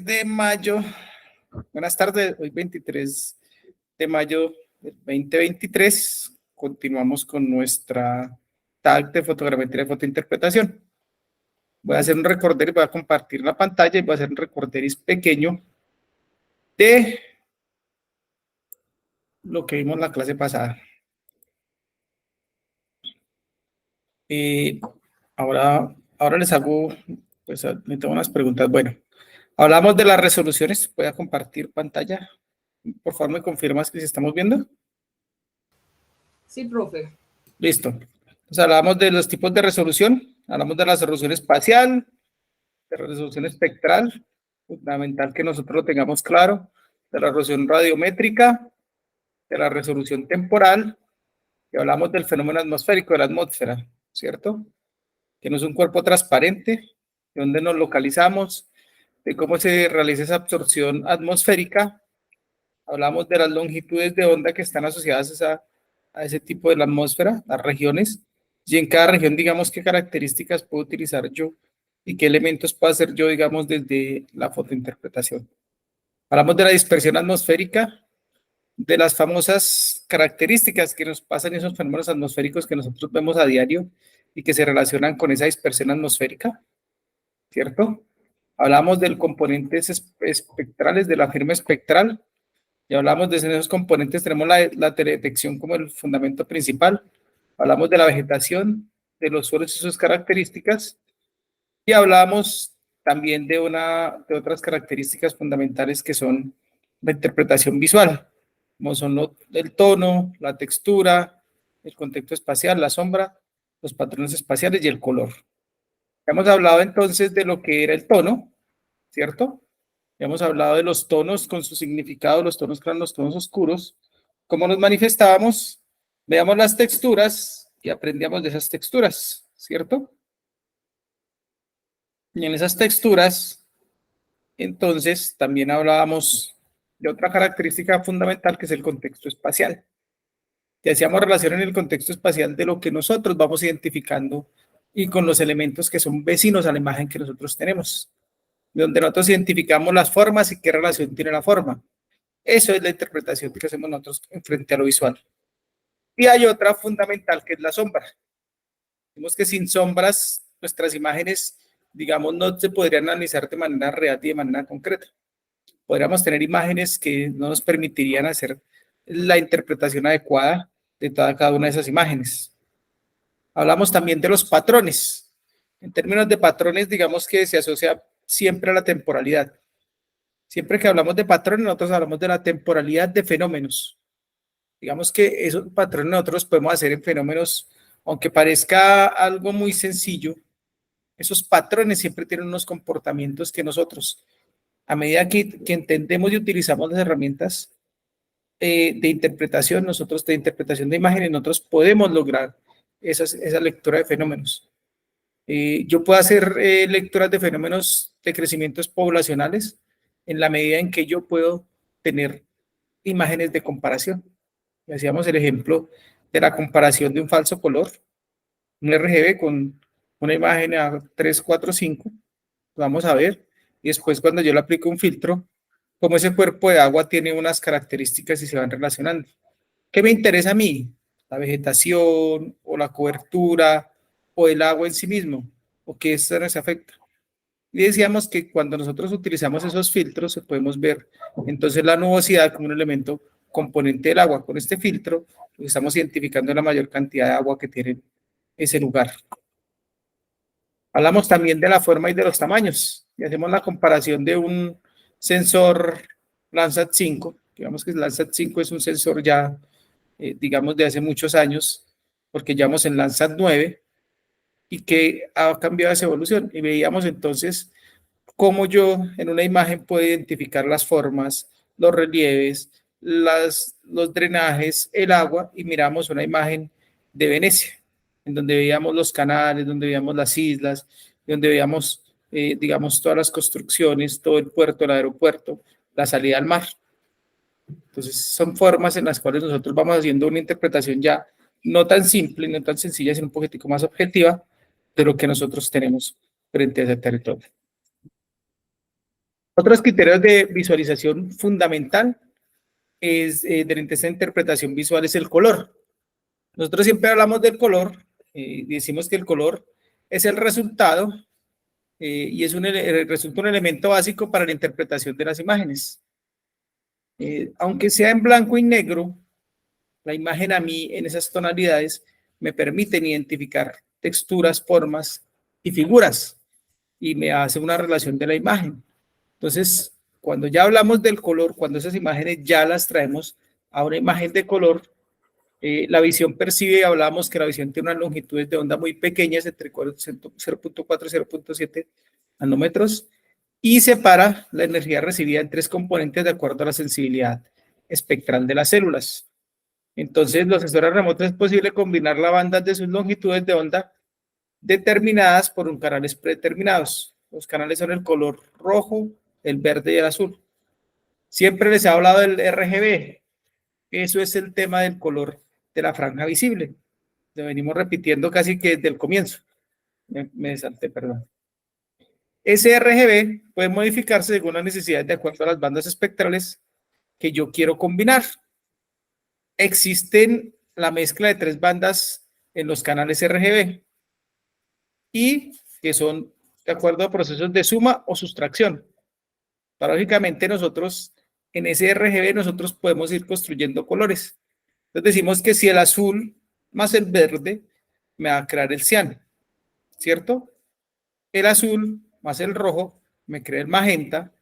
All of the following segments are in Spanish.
de mayo, buenas tardes, hoy 23 de mayo del 2023, continuamos con nuestra tag de fotogrametría y fotointerpretación. Voy a hacer un recorder y voy a compartir la pantalla y voy a hacer un recorderis pequeño de lo que vimos en la clase pasada. Ahora les hago, pues me tengo unas preguntas. Bueno, hablamos de las resoluciones. Voy a compartir pantalla. Por favor, ¿me confirmas que si estamos viendo? Sí, profe. Listo. Entonces hablamos de los tipos de resolución. Hablamos de la resolución espacial, de la resolución espectral, fundamental que nosotros lo tengamos claro, de la resolución radiométrica, de la resolución temporal, y hablamos del fenómeno atmosférico de la atmósfera, ¿cierto? Que no es un cuerpo transparente, de dónde nos localizamos, de cómo se realiza esa absorción atmosférica. Hablamos de las longitudes de onda que están asociadas a ese tipo de la atmósfera, las regiones, y en cada región, digamos, qué características puedo utilizar yo y qué elementos puedo hacer yo, digamos, desde la fotointerpretación. Hablamos de la dispersión atmosférica, de las famosas características que nos pasan esos fenómenos atmosféricos que nosotros vemos a diario y que se relacionan con esa dispersión atmosférica, ¿cierto? Hablamos de componentes espectrales, de la firma espectral. Ya hablamos de esos componentes, tenemos la teledetección como el fundamento principal. Hablamos de la vegetación, de los suelos y sus características. Y hablamos también de otras características fundamentales que son la interpretación visual, como son el tono, la textura, el contexto espacial, la sombra, los patrones espaciales y el color. Hemos hablado entonces de lo que era el tono, ¿cierto? Hemos hablado de los tonos con su significado, los tonos claros, los tonos oscuros, cómo nos manifestábamos, veamos las texturas y aprendíamos de esas texturas, ¿cierto? Y en esas texturas, entonces, también hablábamos de otra característica fundamental que es el contexto espacial. Y hacíamos relación en el contexto espacial de lo que nosotros vamos identificando y con los elementos que son vecinos a la imagen que nosotros tenemos, donde nosotros identificamos las formas y qué relación tiene la forma. Eso es la interpretación que hacemos nosotros en frente a lo visual. Y hay otra fundamental que es la sombra. Vemos que sin sombras nuestras imágenes, digamos, no se podrían analizar de manera real y de manera concreta. Podríamos tener imágenes que no nos permitirían hacer la interpretación adecuada de cada una de esas imágenes. Hablamos también de los patrones. En términos de patrones, digamos que se asocia siempre a la temporalidad. Siempre que hablamos de patrones, nosotros hablamos de la temporalidad de fenómenos. Digamos que esos patrones nosotros podemos hacer en fenómenos, aunque parezca algo muy sencillo, esos patrones siempre tienen unos comportamientos que nosotros, a medida que entendemos y utilizamos las herramientas de interpretación, nosotros de interpretación de imágenes, nosotros podemos lograr esa lectura de fenómenos. Yo puedo hacer lecturas de fenómenos de crecimientos poblacionales en la medida en que yo puedo tener imágenes de comparación. Hacíamos el ejemplo de la comparación de un falso color, un RGB con una imagen a 3, 4, 5, vamos a ver, y después cuando yo le aplico un filtro, como ese cuerpo de agua tiene unas características y se van relacionando. ¿Qué me interesa a mí? La vegetación o la cobertura o el agua en sí mismo, o qué esto nos afecta. Y decíamos que cuando nosotros utilizamos esos filtros, podemos ver entonces la nubosidad como un elemento componente del agua. Con este filtro estamos identificando la mayor cantidad de agua que tiene ese lugar. Hablamos también de la forma y de los tamaños. Y hacemos la comparación de un sensor Landsat 5. Digamos que el Landsat 5 es un sensor ya, digamos, de hace muchos años, porque ya vamos en Landsat 9 y que ha cambiado esa evolución. Y veíamos entonces cómo yo en una imagen puedo identificar las formas, los relieves, los drenajes, el agua, y miramos una imagen de Venecia, en donde veíamos los canales, donde veíamos las islas, donde veíamos, digamos, todas las construcciones, todo el puerto, el aeropuerto, la salida al mar. Entonces, son formas en las cuales nosotros vamos haciendo una interpretación ya no tan simple, no tan sencilla, sino un poquitico más objetiva de lo que nosotros tenemos frente a ese territorio. Otros criterios de visualización fundamental es de esta interpretación visual es el color. Nosotros siempre hablamos del color, decimos que el color es el resultado y resulta un elemento básico para la interpretación de las imágenes. Aunque sea en blanco y negro, la imagen a mí en esas tonalidades me permiten identificar texturas, formas y figuras y me hace una relación de la imagen. Entonces, cuando ya hablamos del color, cuando esas imágenes ya las traemos a una imagen de color, la visión percibe, hablamos que la visión tiene unas longitudes de onda muy pequeñas, entre 0.4 y 0.7 nanómetros, y separa la energía recibida en tres componentes de acuerdo a la sensibilidad espectral de las células. Entonces, los sensores remotos es posible combinar la banda de sus longitudes de onda determinadas por un canales predeterminados. Los canales son el color rojo, el verde y el azul. Siempre les he hablado del RGB. Eso es el tema del color de la franja visible. Lo venimos repitiendo casi que desde el comienzo. Me salté, perdón. Ese RGB puede modificarse según las necesidades de acuerdo a las bandas espectrales que yo quiero combinar. Existen la mezcla de tres bandas en los canales RGB y que son de acuerdo a procesos de suma o sustracción. Paradójicamente nosotros en ese RGB nosotros podemos ir construyendo colores. Entonces decimos que si el azul más el verde me va a crear el cian, ¿cierto? El azul más el rojo me crea el magenta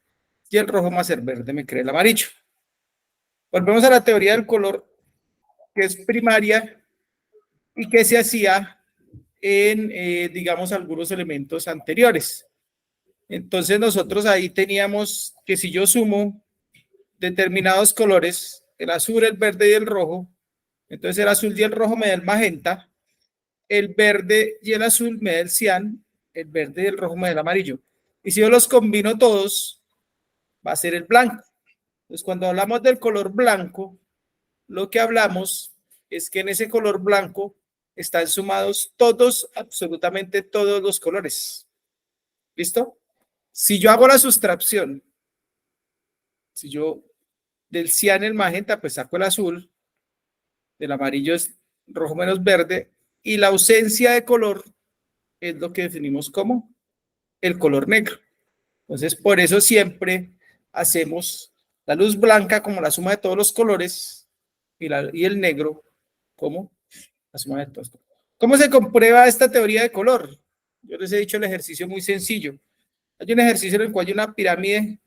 y el rojo más el verde me crea el amarillo. Volvemos a la teoría del color, que es primaria y que se hacía en, digamos, algunos elementos anteriores. Entonces nosotros ahí teníamos que si yo sumo determinados colores, el azul, el verde y el rojo, entonces el azul y el rojo me da el magenta, el verde y el azul me da el cian, el verde y el rojo me da el amarillo. Y si yo los combino todos, va a ser el blanco. Entonces cuando hablamos del color blanco, lo que hablamos es que en ese color blanco están sumados todos, absolutamente todos los colores. ¿Listo? Si yo hago la sustracción, si yo del cian el magenta, pues saco el azul, del amarillo es rojo menos verde, y la ausencia de color es lo que definimos como el color negro. Entonces, por eso siempre hacemos la luz blanca como la suma de todos los colores y el negro como la suma de todos. ¿Cómo se comprueba esta teoría de color? Yo les he dicho el ejercicio muy sencillo. Hay un ejercicio en el cual hay una pirámide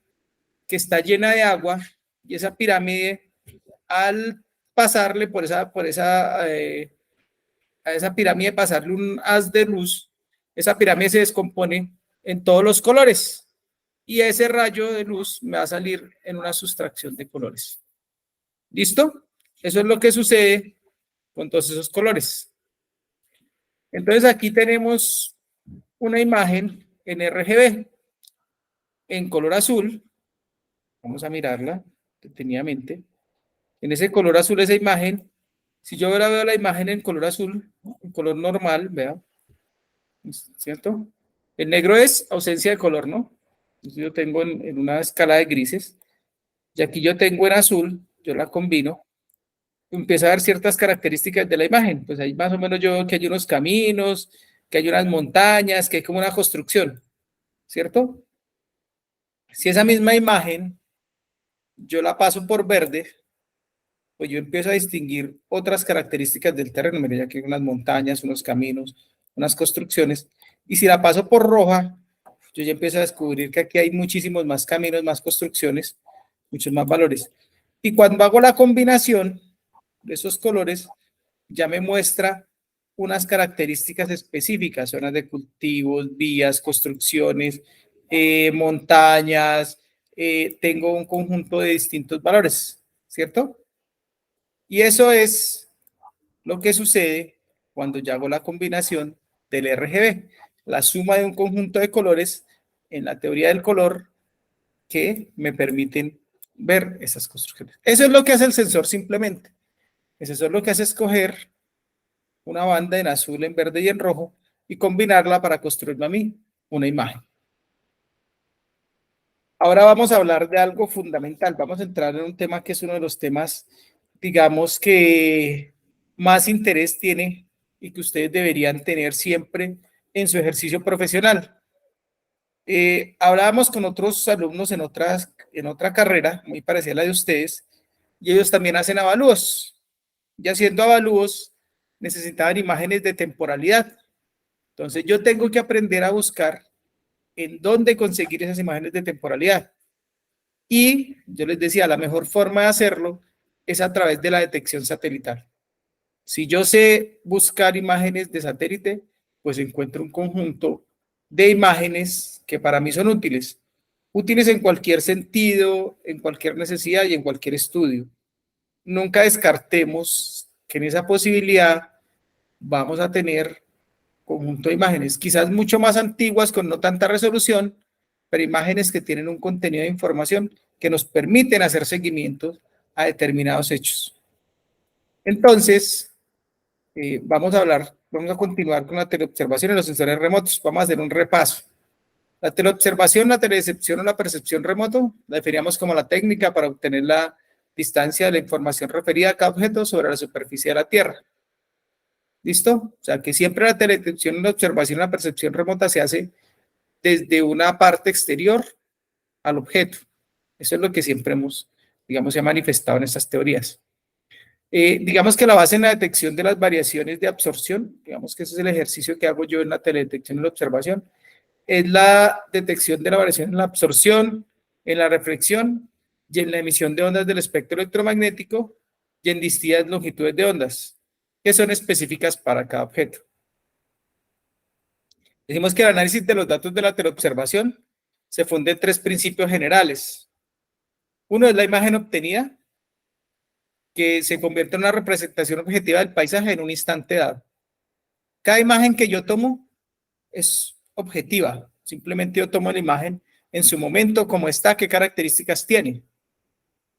que está llena de agua y esa pirámide, al pasarle a esa pirámide, pasarle un haz de luz, esa pirámide se descompone en todos los colores y ese rayo de luz me va a salir en una sustracción de colores. ¿Listo? Eso es lo que sucede con todos esos colores. Entonces aquí tenemos una imagen en RGB en color azul. Vamos a mirarla detenidamente. En ese color azul, esa imagen, si yo ahora veo la imagen en color azul, en color normal, vea, ¿cierto? El negro es ausencia de color, ¿no? Entonces yo tengo en una escala de grises, y aquí yo tengo en azul, yo la combino, empiezo a ver ciertas características de la imagen. Pues ahí más o menos yo veo que hay unos caminos, que hay unas montañas, que hay como una construcción, ¿cierto? Si esa misma imagen yo la paso por verde, pues yo empiezo a distinguir otras características del terreno. Mira, aquí hay unas montañas, unos caminos, unas construcciones. Y si la paso por roja, yo ya empiezo a descubrir que aquí hay muchísimos más caminos, más construcciones, muchos más valores. Y cuando hago la combinación de esos colores, ya me muestra unas características específicas, zonas de cultivos, vías, construcciones, montañas, tengo un conjunto de distintos valores, ¿cierto? Y eso es lo que sucede cuando yo hago la combinación del RGB, la suma de un conjunto de colores en la teoría del color que me permiten ver esas construcciones. Eso es lo que hace el sensor simplemente. El sensor lo que hace es coger una banda en azul, en verde y en rojo y combinarla para construirme a mí una imagen. Ahora vamos a hablar de algo fundamental. Vamos a entrar en un tema que es uno de los temas, digamos, que más interés tiene y que ustedes deberían tener siempre en su ejercicio profesional. Hablábamos con otros alumnos en otra carrera, muy parecida a la de ustedes, y ellos también hacen avalúos. Y haciendo avalúos necesitaban imágenes de temporalidad. Entonces yo tengo que aprender a buscar en dónde conseguir esas imágenes de temporalidad. Y yo les decía, la mejor forma de hacerlo es a través de la detección satelital. Si yo sé buscar imágenes de satélite, pues encuentro un conjunto de imágenes que para mí son útiles. Útiles en cualquier sentido, en cualquier necesidad y en cualquier estudio. Nunca descartemos que en esa posibilidad vamos a tener conjunto de imágenes, quizás mucho más antiguas con no tanta resolución, pero imágenes que tienen un contenido de información que nos permiten hacer seguimiento a determinados hechos. Entonces, vamos a continuar con la teleobservación y los sensores remotos. Vamos a hacer un repaso. La teleobservación, la teledecepción o la percepción remoto la definíamos como la técnica para obtener la distancia de la información referida a cada objeto sobre la superficie de la Tierra. ¿Listo? O sea, que siempre la teledetección, la observación, la percepción remota se hace desde una parte exterior al objeto. Eso es lo que siempre hemos, digamos, se ha manifestado en estas teorías. Digamos que la base en la detección de las variaciones de absorción, digamos que ese es el ejercicio que hago yo en la teledetección y la observación, es la detección de la variación en la absorción, en la reflexión y en la emisión de ondas del espectro electromagnético y en distintas longitudes de ondas, que son específicas para cada objeto. Decimos que el análisis de los datos de la teleobservación se funda en tres principios generales. Uno es la imagen obtenida, que se convierte en una representación objetiva del paisaje en un instante dado. Cada imagen que yo tomo es objetiva. Simplemente yo tomo la imagen en su momento, cómo está, qué características tiene.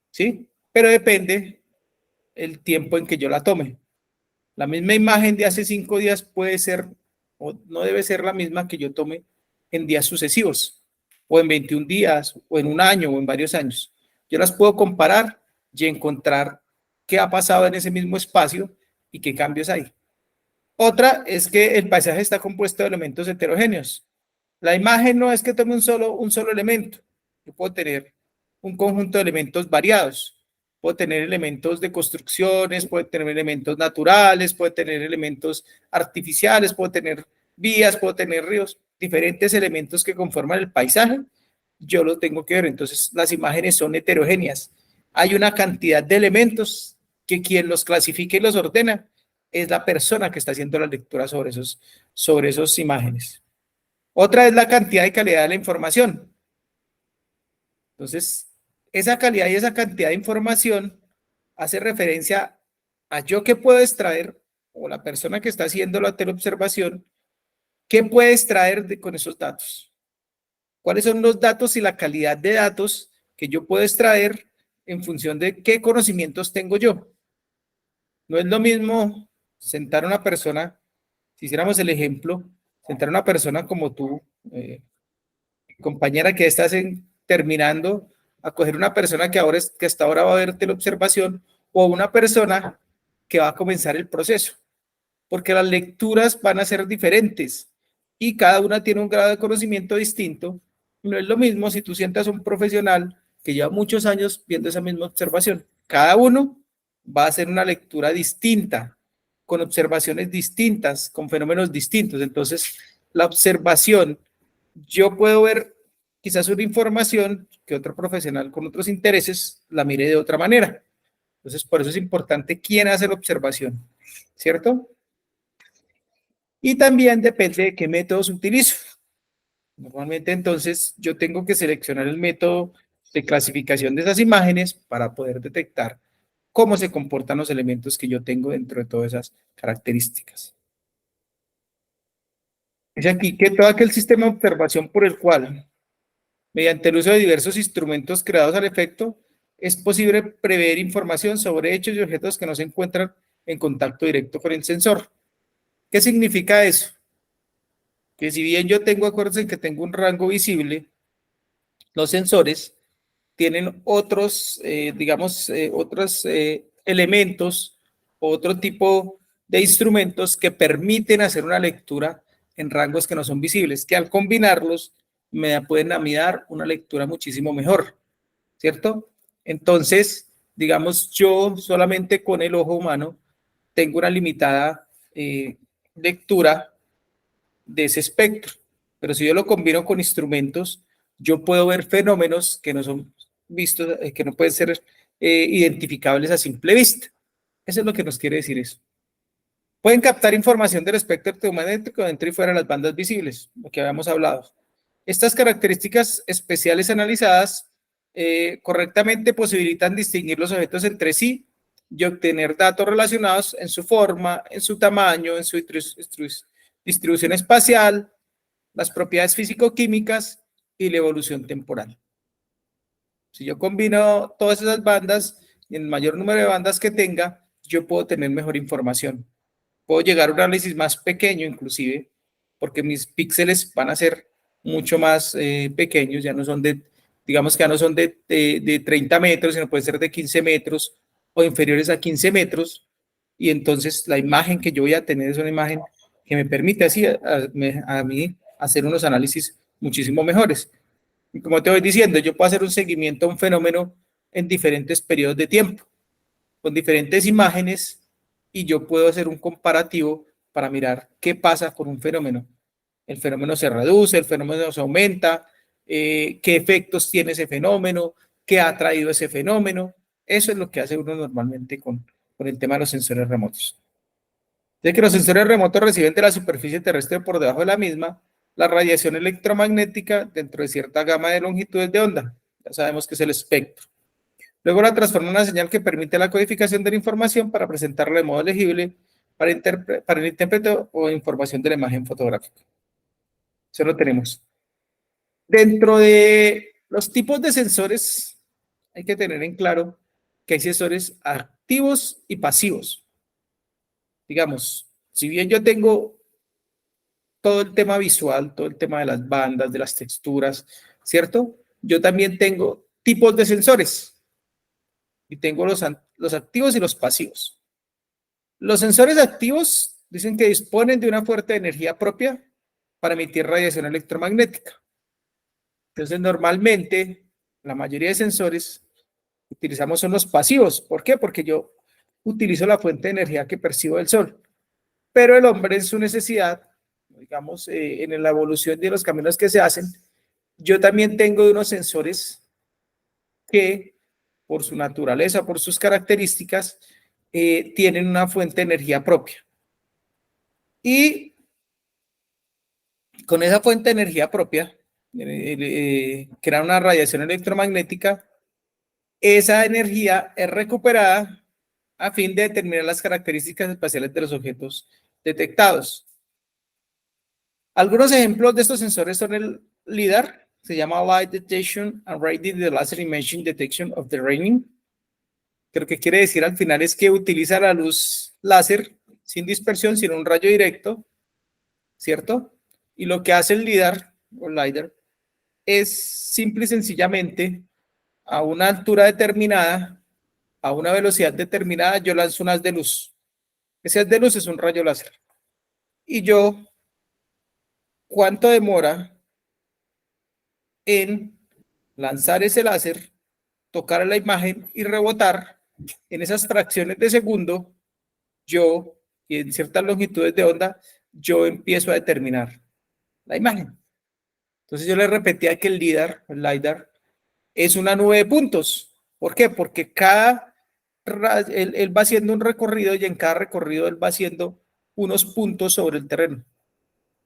¿Sí? Pero depende el tiempo en que yo la tome. La misma imagen de hace 5 días puede ser o no debe ser la misma que yo tome en días sucesivos, o en 21 días, o en un año, o en varios años. Yo las puedo comparar y encontrar qué ha pasado en ese mismo espacio y qué cambios hay. Otra es que el paisaje está compuesto de elementos heterogéneos. La imagen no es que tome un solo elemento. Yo puedo tener un conjunto de elementos variados. Puedo tener elementos de construcciones, puedo tener elementos naturales, puedo tener elementos artificiales, puedo tener vías, puedo tener ríos, diferentes elementos que conforman el paisaje. Yo lo tengo que ver. Entonces, las imágenes son heterogéneas. Hay una cantidad de elementos que quien los clasifica y los ordena es la persona que está haciendo la lectura sobre esas imágenes. Otra es la cantidad y calidad de la información. Entonces, esa calidad y esa cantidad de información hace referencia a yo qué puedo extraer, o la persona que está haciendo la teleobservación, qué puede extraer con esos datos. ¿Cuáles son los datos y la calidad de datos que yo puedo extraer en función de qué conocimientos tengo yo? No es lo mismo sentar a una persona, si hiciéramos el ejemplo, sentar a una persona como tú, compañera, que estás terminando, a coger una persona que hasta ahora va a ver teleobservación, o una persona que va a comenzar el proceso, porque las lecturas van a ser diferentes y cada una tiene un grado de conocimiento distinto. No es lo mismo si tú sientas a un profesional que lleva muchos años viendo esa misma observación. Cada uno va a hacer una lectura distinta, con observaciones distintas, con fenómenos distintos. Entonces, la observación, yo puedo ver quizás una información que otro profesional con otros intereses la mire de otra manera. Entonces, por eso es importante quién hace la observación, ¿cierto? Y también depende de qué métodos utilizo. Normalmente, entonces, yo tengo que seleccionar el método de clasificación de esas imágenes para poder detectar cómo se comportan los elementos que yo tengo dentro de todas esas características. Es aquí que todo aquel sistema de observación por el cual, mediante el uso de diversos instrumentos creados al efecto, es posible prever información sobre hechos y objetos que no se encuentran en contacto directo con el sensor. ¿Qué significa eso? Que si bien yo tengo, acuérdense que tengo un rango visible, Los sensores tienen otros, otros elementos, otro tipo de instrumentos que permiten hacer una lectura en rangos que no son visibles, que al combinarlos me pueden a mí dar una lectura muchísimo mejor, ¿cierto? Entonces, digamos, yo solamente con el ojo humano tengo una limitada lectura de ese espectro, pero si yo lo combino con instrumentos, yo puedo ver fenómenos que no son vistos, que no pueden ser identificables a simple vista. Eso es lo que nos quiere decir eso. Pueden captar información del espectro electromagnético dentro y fuera de las bandas visibles, lo que habíamos hablado. Estas características especiales analizadas correctamente posibilitan distinguir los objetos entre sí y obtener datos relacionados en su forma, en su tamaño, en su distribución espacial, las propiedades físico-químicas y la evolución temporal. Si yo combino todas esas bandas y el mayor número de bandas que tenga, yo puedo tener mejor información. Puedo llegar a un análisis más pequeño inclusive, porque mis píxeles van a ser mucho más pequeños, ya no son de, digamos que ya no son de 30 metros, sino puede ser de 15 metros o inferiores a 15 metros, y entonces la imagen que yo voy a tener es una imagen que me permite así a mí hacer unos análisis muchísimo mejores. Y como te voy diciendo, yo puedo hacer un seguimiento a un fenómeno en diferentes periodos de tiempo, con diferentes imágenes, y yo puedo hacer un comparativo para mirar qué pasa con un fenómeno. El fenómeno se reduce, el fenómeno se aumenta, qué efectos tiene ese fenómeno, qué ha traído ese fenómeno. Eso es lo que hace uno normalmente con el tema de los sensores remotos. De que los sensores remotos reciben de la superficie terrestre por debajo de la misma la radiación electromagnética dentro de cierta gama de longitudes de onda. Ya sabemos que es el espectro. Luego la transforma en una señal que permite la codificación de la información para presentarla de modo legible para el intérprete o información de la imagen fotográfica. Eso lo tenemos. Dentro de los tipos de sensores, hay que tener en claro que hay sensores activos y pasivos. Digamos, si bien yo tengo todo el tema visual, todo el tema de las bandas, de las texturas, ¿cierto? Yo también tengo tipos de sensores y tengo los activos y los pasivos. Los sensores activos dicen que disponen de una fuerte energía propia para emitir radiación electromagnética. Entonces, normalmente, la mayoría de sensores que utilizamos son los pasivos. ¿Por qué? Porque yo utilizo la fuente de energía que percibo del sol. Pero el hombre en su necesidad, digamos, en la evolución de los caminos que se hacen, yo también tengo unos sensores que, por su naturaleza, por sus características, tienen una fuente de energía propia. Y con esa fuente de energía propia, que era una radiación electromagnética, esa energía es recuperada a fin de determinar las características espaciales de los objetos detectados. Algunos ejemplos de estos sensores son el LIDAR, se llama Light Detection and Radio Laser Imaging Detection of the Raining. Lo que quiere decir al final es que utiliza la luz láser sin dispersión, sino un rayo directo, ¿cierto? Y lo que hace el LIDAR o LIDAR es simple y sencillamente a una altura determinada, a una velocidad determinada, yo lanzo un haz de luz. Ese haz de luz es un rayo láser. Y yo, ¿cuánto demora en lanzar ese láser, tocar la imagen y rebotar? En esas fracciones de segundo, yo, y en ciertas longitudes de onda, yo empiezo a determinar la imagen. Entonces yo le repetía que el LIDAR, es una nube de puntos. ¿Por qué? Porque él va haciendo un recorrido y en cada recorrido él va haciendo unos puntos sobre el terreno.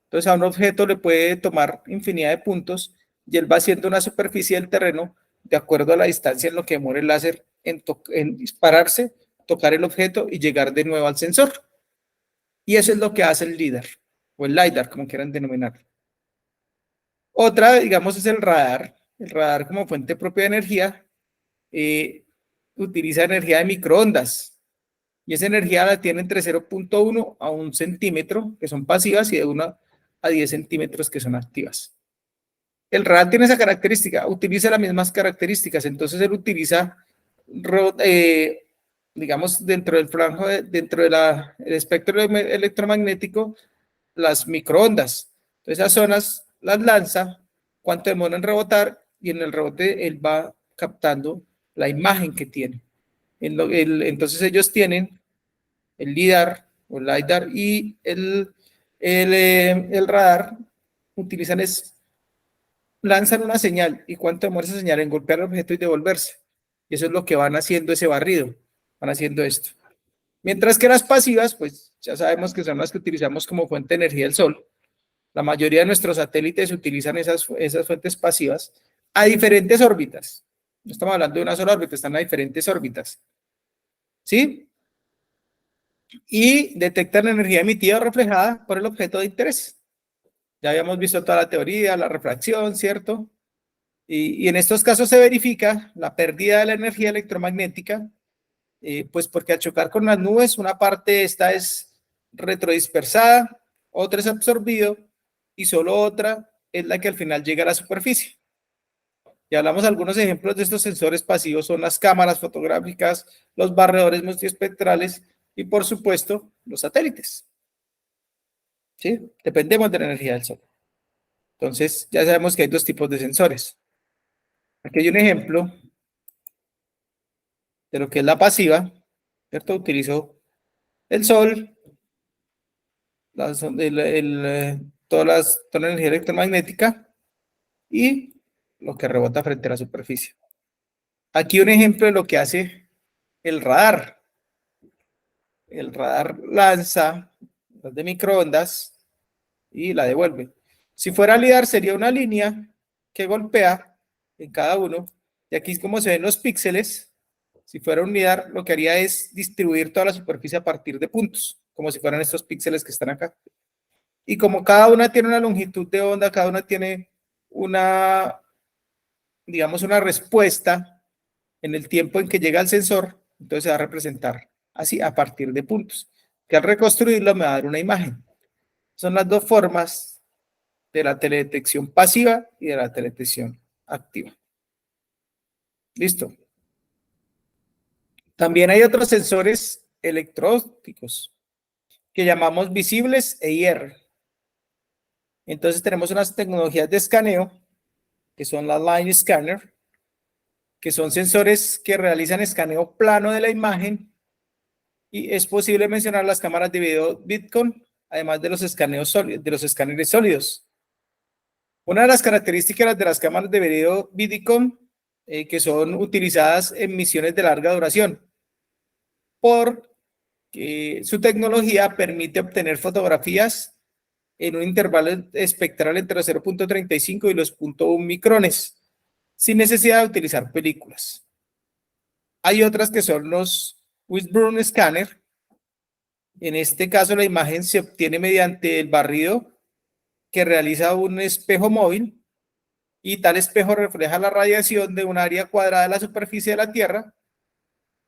Entonces a un objeto le puede tomar infinidad de puntos y él va haciendo una superficie del terreno de acuerdo a la distancia en lo que demora el láser en dispararse, tocar el objeto y llegar de nuevo al sensor. Y eso es lo que hace el LIDAR o el LIDAR, como quieran denominarlo. Otra, digamos, es el radar. El radar como fuente propia de energía utiliza energía de microondas. Y esa energía la tiene entre 0.1 a 1 centímetro, que son pasivas, y de 1 a 10 centímetros, que son activas. El radar tiene esa característica, utiliza las mismas características, entonces él utiliza, digamos, dentro del flanco, dentro del espectro electromagnético, las microondas. Entonces esas zonas las lanza, cuánto demora en rebotar, y en el rebote él va captando la imagen que tiene. Entonces ellos tienen el LIDAR o LIDAR y el radar, utilizan lanzan una señal y cuánto demora esa señal en golpear el objeto y devolverse. Y eso es lo que van haciendo ese barrido, van haciendo esto. Mientras que las pasivas, pues ya sabemos que son las que utilizamos como fuente de energía del sol. La mayoría de nuestros satélites utilizan esas fuentes pasivas a diferentes órbitas. No estamos hablando de una sola órbita, están a diferentes órbitas. ¿Sí? Y detectan energía emitida o reflejada por el objeto de interés. Ya habíamos visto toda la teoría, la refracción, ¿cierto? Y en estos casos se verifica la pérdida de la energía electromagnética, pues porque al chocar con las nubes, una parte de esta es retrodispersada, otra es absorbido y solo otra es la que al final llega a la superficie. Y hablamos de algunos ejemplos de estos sensores pasivos, son las cámaras fotográficas, los barredores multiespectrales y por supuesto los satélites. ¿Sí? Dependemos de la energía del sol. Entonces ya sabemos que hay dos tipos de sensores. Aquí hay un ejemplo de lo que es la pasiva, ¿cierto? Utilizo el sol, toda la energía electromagnética y lo que rebota frente a la superficie. Aquí un ejemplo de lo que hace el radar. El radar lanza las de microondas y la devuelve. Si fuera LIDAR sería una línea que golpea en cada uno. Y aquí es como se ven los píxeles. Si fuera un LIDAR, lo que haría es distribuir toda la superficie a partir de puntos, como si fueran estos píxeles que están acá. Y como cada una tiene una longitud de onda, cada una tiene una, digamos, una respuesta en el tiempo en que llega al sensor, entonces se va a representar así a partir de puntos, que al reconstruirlo me va a dar una imagen. Son las dos formas de la teledetección pasiva y de la teledetección activa. Listo. También hay otros sensores electro-ópticos que llamamos visibles e IR. Entonces tenemos unas tecnologías de escaneo que son las line scanner, que son sensores que realizan escaneo plano de la imagen, y es posible mencionar las cámaras de video Bitcon, además de los escaneos sólidos, de los escáneres sólidos. Una de las características de las cámaras de video Bitcon, que son utilizadas en misiones de larga duración, porque su tecnología permite obtener fotografías en un intervalo espectral entre los 0.35 y los 0.1 micrones, sin necesidad de utilizar películas. Hay otras que son los Wishbone Scanner. En este caso, la imagen se obtiene mediante el barrido que realiza un espejo móvil, y tal espejo refleja la radiación de un área cuadrada de la superficie de la Tierra,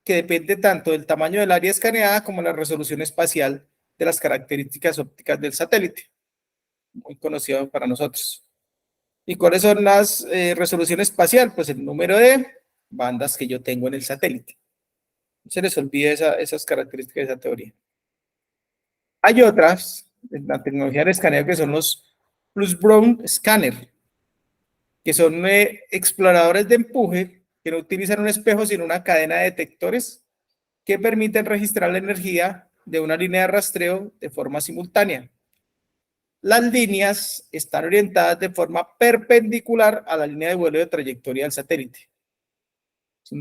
que depende tanto del tamaño del área escaneada como la resolución espacial de las características ópticas del satélite, muy conocido para nosotros. ¿Y cuáles son las resoluciones espacial? Pues el número de bandas que yo tengo en el satélite. No se les olvide esas características de esa teoría. Hay otras en la tecnología de escaneo que son los Wishbone Scanner, que son exploradores de empuje que no utilizan un espejo sino una cadena de detectores que permiten registrar la energía de una línea de rastreo de forma simultánea. Las líneas están orientadas de forma perpendicular a la línea de vuelo de trayectoria del satélite.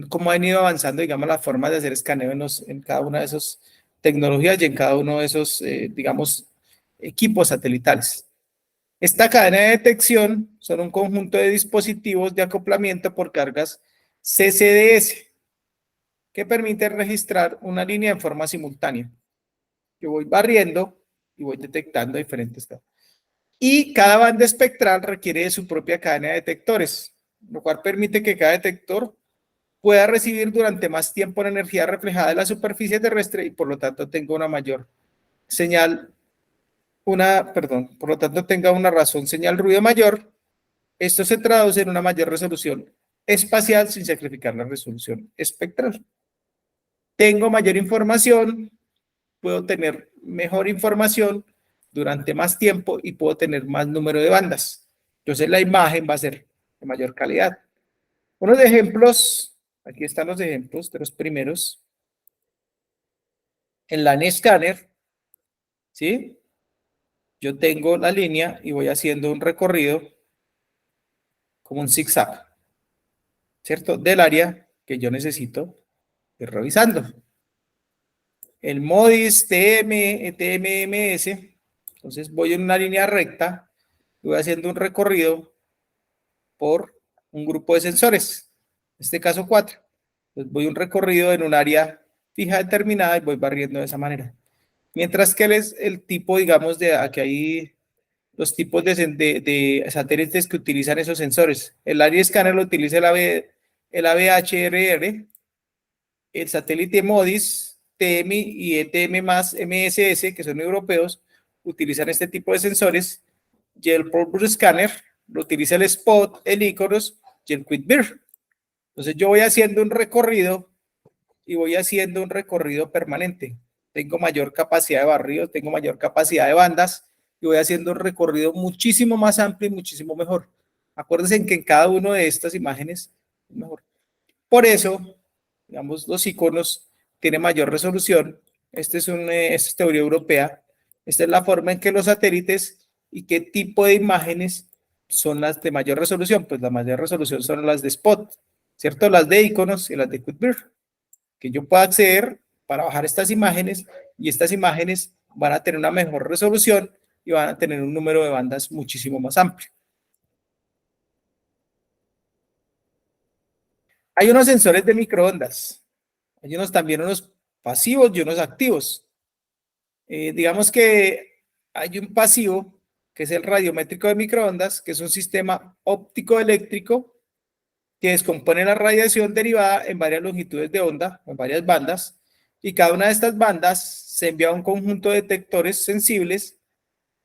Como han ido avanzando, digamos, las formas de hacer escaneo en cada una de esas tecnologías y en cada uno de esos, digamos, equipos satelitales. Esta cadena de detección son un conjunto de dispositivos de acoplamiento por cargas CCDS que permiten registrar una línea en forma simultánea. Yo voy barriendo y voy detectando diferentes casos. Y cada banda espectral requiere de su propia cadena de detectores, lo cual permite que cada detector pueda recibir durante más tiempo la energía reflejada de la superficie terrestre y por lo tanto tenga una mayor señal, por lo tanto tenga una razón señal ruido mayor Esto se traduce en una mayor resolución espacial sin sacrificar la resolución espectral. Tengo mayor información, puedo tener mejor información durante más tiempo y puedo tener más número de bandas. Entonces la imagen va a ser de mayor calidad. Unos ejemplos, aquí están los ejemplos de los primeros. En la Scanner, ¿sí? Yo tengo la línea y voy haciendo un recorrido como un zigzag, ¿cierto? Del área que yo necesito ir revisando. El MODIS TMMS, entonces voy en una línea recta y voy haciendo un recorrido por un grupo de sensores, en este caso 4. Entonces voy un recorrido en un área fija determinada y voy barriendo de esa manera. Mientras que el tipo, digamos, de aquí hay los tipos de satélites que utilizan esos sensores. El Área Scanner lo utiliza el ABHRR, el satélite MODIS, TM y ETM más MSS, que son europeos, utilizan este tipo de sensores, y el Pulse Scanner lo utiliza el Spot, el Icarus y el QuickBear. Entonces yo voy haciendo un recorrido y voy haciendo un recorrido permanente. Tengo mayor capacidad de barrido, tengo mayor capacidad de bandas y voy haciendo un recorrido muchísimo más amplio y muchísimo mejor. Acuérdense que en cada una de estas imágenes es mejor. Por eso, digamos, los iconos tienen mayor resolución. Esta es teoría europea. Esta es la forma en que los satélites y qué tipo de imágenes son las de mayor resolución. Pues la mayor resolución son las de Spot, ¿cierto? Las de iconos y las de QuickBear, que yo pueda acceder para bajar estas imágenes y estas imágenes van a tener una mejor resolución y van a tener un número de bandas muchísimo más amplio. Hay unos sensores de microondas, hay unos también unos pasivos y unos activos. Digamos que hay un pasivo que es el radiométrico de microondas, que es un sistema óptico eléctrico que descompone la radiación derivada en varias longitudes de onda, en varias bandas, y cada una de estas bandas se envía a un conjunto de detectores sensibles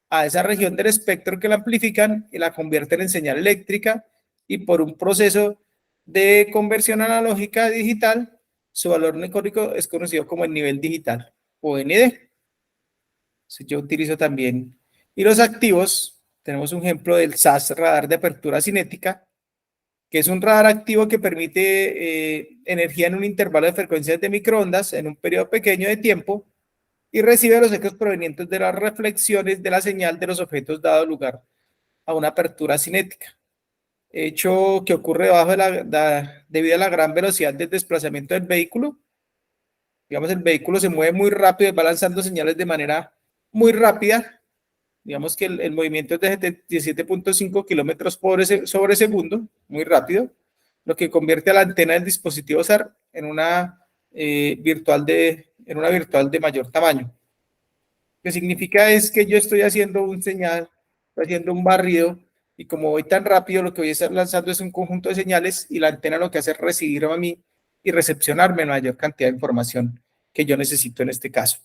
a esa región del espectro que la amplifican y la convierten en señal eléctrica, y por un proceso de conversión analógica a digital, su valor mecánico es conocido como el nivel digital o ND. Entonces yo utilizo también. Y los activos, tenemos un ejemplo del SAS, radar de apertura cinética, que es un radar activo que permite energía en un intervalo de frecuencias de microondas en un periodo pequeño de tiempo y recibe los ecos provenientes de las reflexiones de la señal de los objetos dado lugar a una apertura cinética. Hecho que ocurre debido a la gran velocidad del desplazamiento del vehículo. Digamos, el vehículo se mueve muy rápido y va lanzando señales de manera muy rápida. Digamos que el movimiento es de 17.5 kilómetros sobre segundo, muy rápido, lo que convierte a la antena del dispositivo SAR en una virtual de mayor tamaño. Lo que significa es que yo estoy haciendo un señal, estoy haciendo un barrido, y como voy tan rápido, lo que voy a estar lanzando es un conjunto de señales, y la antena lo que hace es recibirme a mí y recepcionarme la mayor cantidad de información que yo necesito en este caso.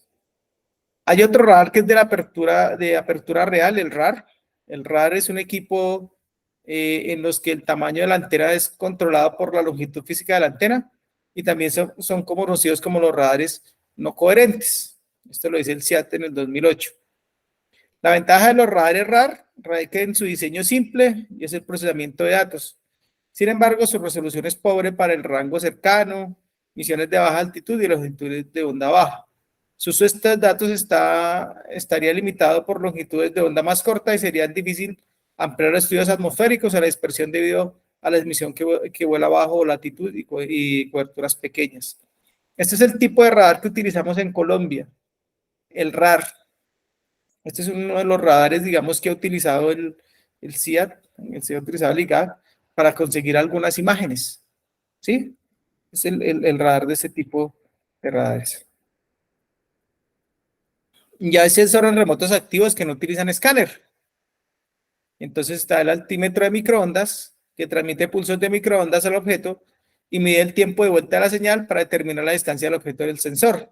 Hay otro radar que es de apertura real, el RAR. El RAR es un equipo en los que el tamaño de la antena es controlado por la longitud física de la antena, y también son conocidos como los radares no coherentes. Esto lo dice el CIAT en el 2008. La ventaja de los radares RAR radica en su diseño simple y es el procesamiento de datos. Sin embargo, su resolución es pobre para el rango cercano, misiones de baja altitud y longitudes de onda baja. Su uso de estos datos estaría limitado por longitudes de onda más cortas y sería difícil ampliar estudios atmosféricos a la dispersión debido a la emisión que vuela bajo latitud y coberturas pequeñas. Este es el tipo de radar que utilizamos en Colombia, el RAR. Este es uno de los radares, digamos, que ha utilizado el CIAT, ha utilizado el IGAC para conseguir algunas imágenes. ¿Sí? Es el radar de ese tipo de radares. Ya hay sensores remotos activos que no utilizan escáner. Entonces está el altímetro de microondas, que transmite pulsos de microondas al objeto y mide el tiempo de vuelta de la señal para determinar la distancia del objeto del sensor.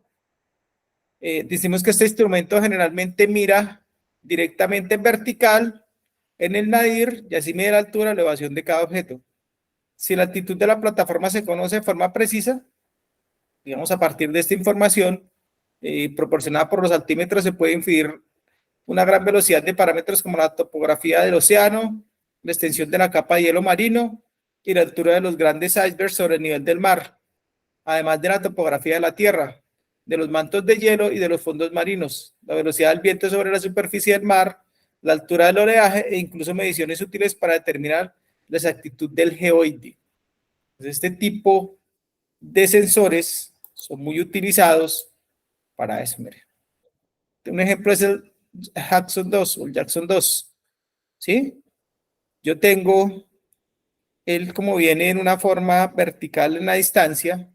Decimos que este instrumento generalmente mira directamente en vertical en el nadir y así mide la altura o elevación de cada objeto. Si la altitud de la plataforma se conoce de forma precisa, digamos a partir de esta información proporcionada por los altímetros, se puede inferir una gran velocidad de parámetros como la topografía del océano, la extensión de la capa de hielo marino y la altura de los grandes icebergs sobre el nivel del mar, además de la topografía de la Tierra, de los mantos de hielo y de los fondos marinos, la velocidad del viento sobre la superficie del mar, la altura del oleaje e incluso mediciones útiles para determinar la exactitud del geoide. Entonces, este tipo de sensores son muy utilizados para eso. Mire. Un ejemplo es el Jackson 2 o el Jackson 2. ¿Sí? Yo tengo él como viene en una forma vertical en la distancia,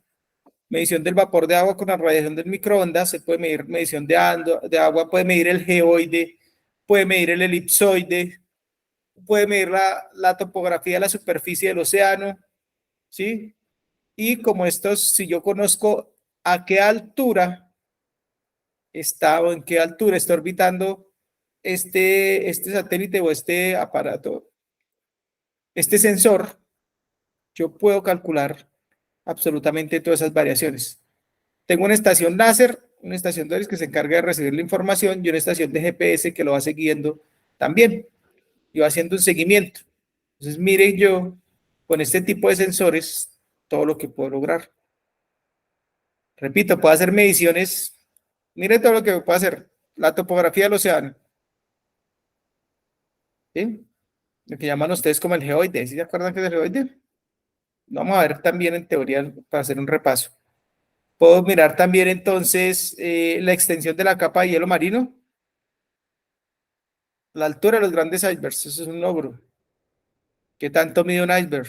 medición del vapor de agua con la radiación del microondas, se puede medir medición de agua, puede medir el geoide, puede medir el elipsoide, puede medir la topografía de la superficie del océano, ¿sí? Y como estos, si yo conozco a qué altura está o en qué altura está orbitando este satélite o este aparato, este sensor, yo puedo calcular absolutamente todas esas variaciones. Tengo una estación láser, una estación DORIS que se encarga de recibir la información y una estación de GPS que lo va siguiendo también y va haciendo un seguimiento. Entonces, miren yo con este tipo de sensores todo lo que puedo lograr. Repito, puedo hacer mediciones. Miren todo lo que puedo hacer. La topografía del océano. ¿Sí? Lo que llaman ustedes como el geoide. ¿Sí se acuerdan que es el geoide? Vamos a ver también en teoría para hacer un repaso. Puedo mirar también entonces la extensión de la capa de hielo marino, la altura de los grandes icebergs, eso es un logro. ¿Qué tanto mide un iceberg?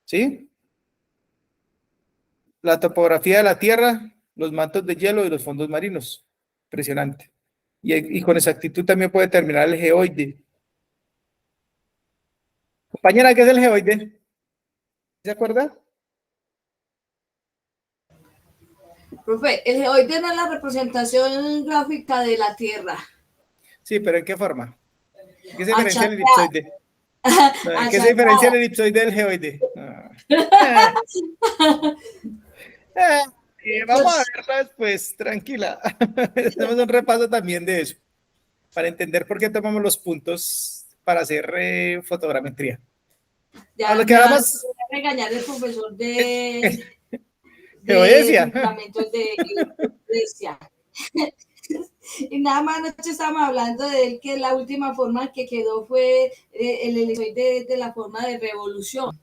¿Sí? La topografía de la Tierra, los mantos de hielo y los fondos marinos. Impresionante. Y con exactitud también puede determinar el geoide. Compañera, ¿qué es el geoide? ¿Se acuerda? Profe, el geoide no es la representación gráfica de la Tierra. Sí, pero ¿en qué forma? ¿En qué se diferencia el Achatada. elipsoide? No, ¿en qué se diferencia el elipsoide del geoide? Vamos a verla después, tranquila. Hacemos un repaso también de eso, para entender por qué tomamos los puntos para hacer fotogrametría. A Ya lo que me va a vamos, regañar el profesor de geodesia. fundamentos de iglesia. Y nada más anoche estábamos hablando de él, que la última forma que quedó fue el elipsoide de la forma de revolución.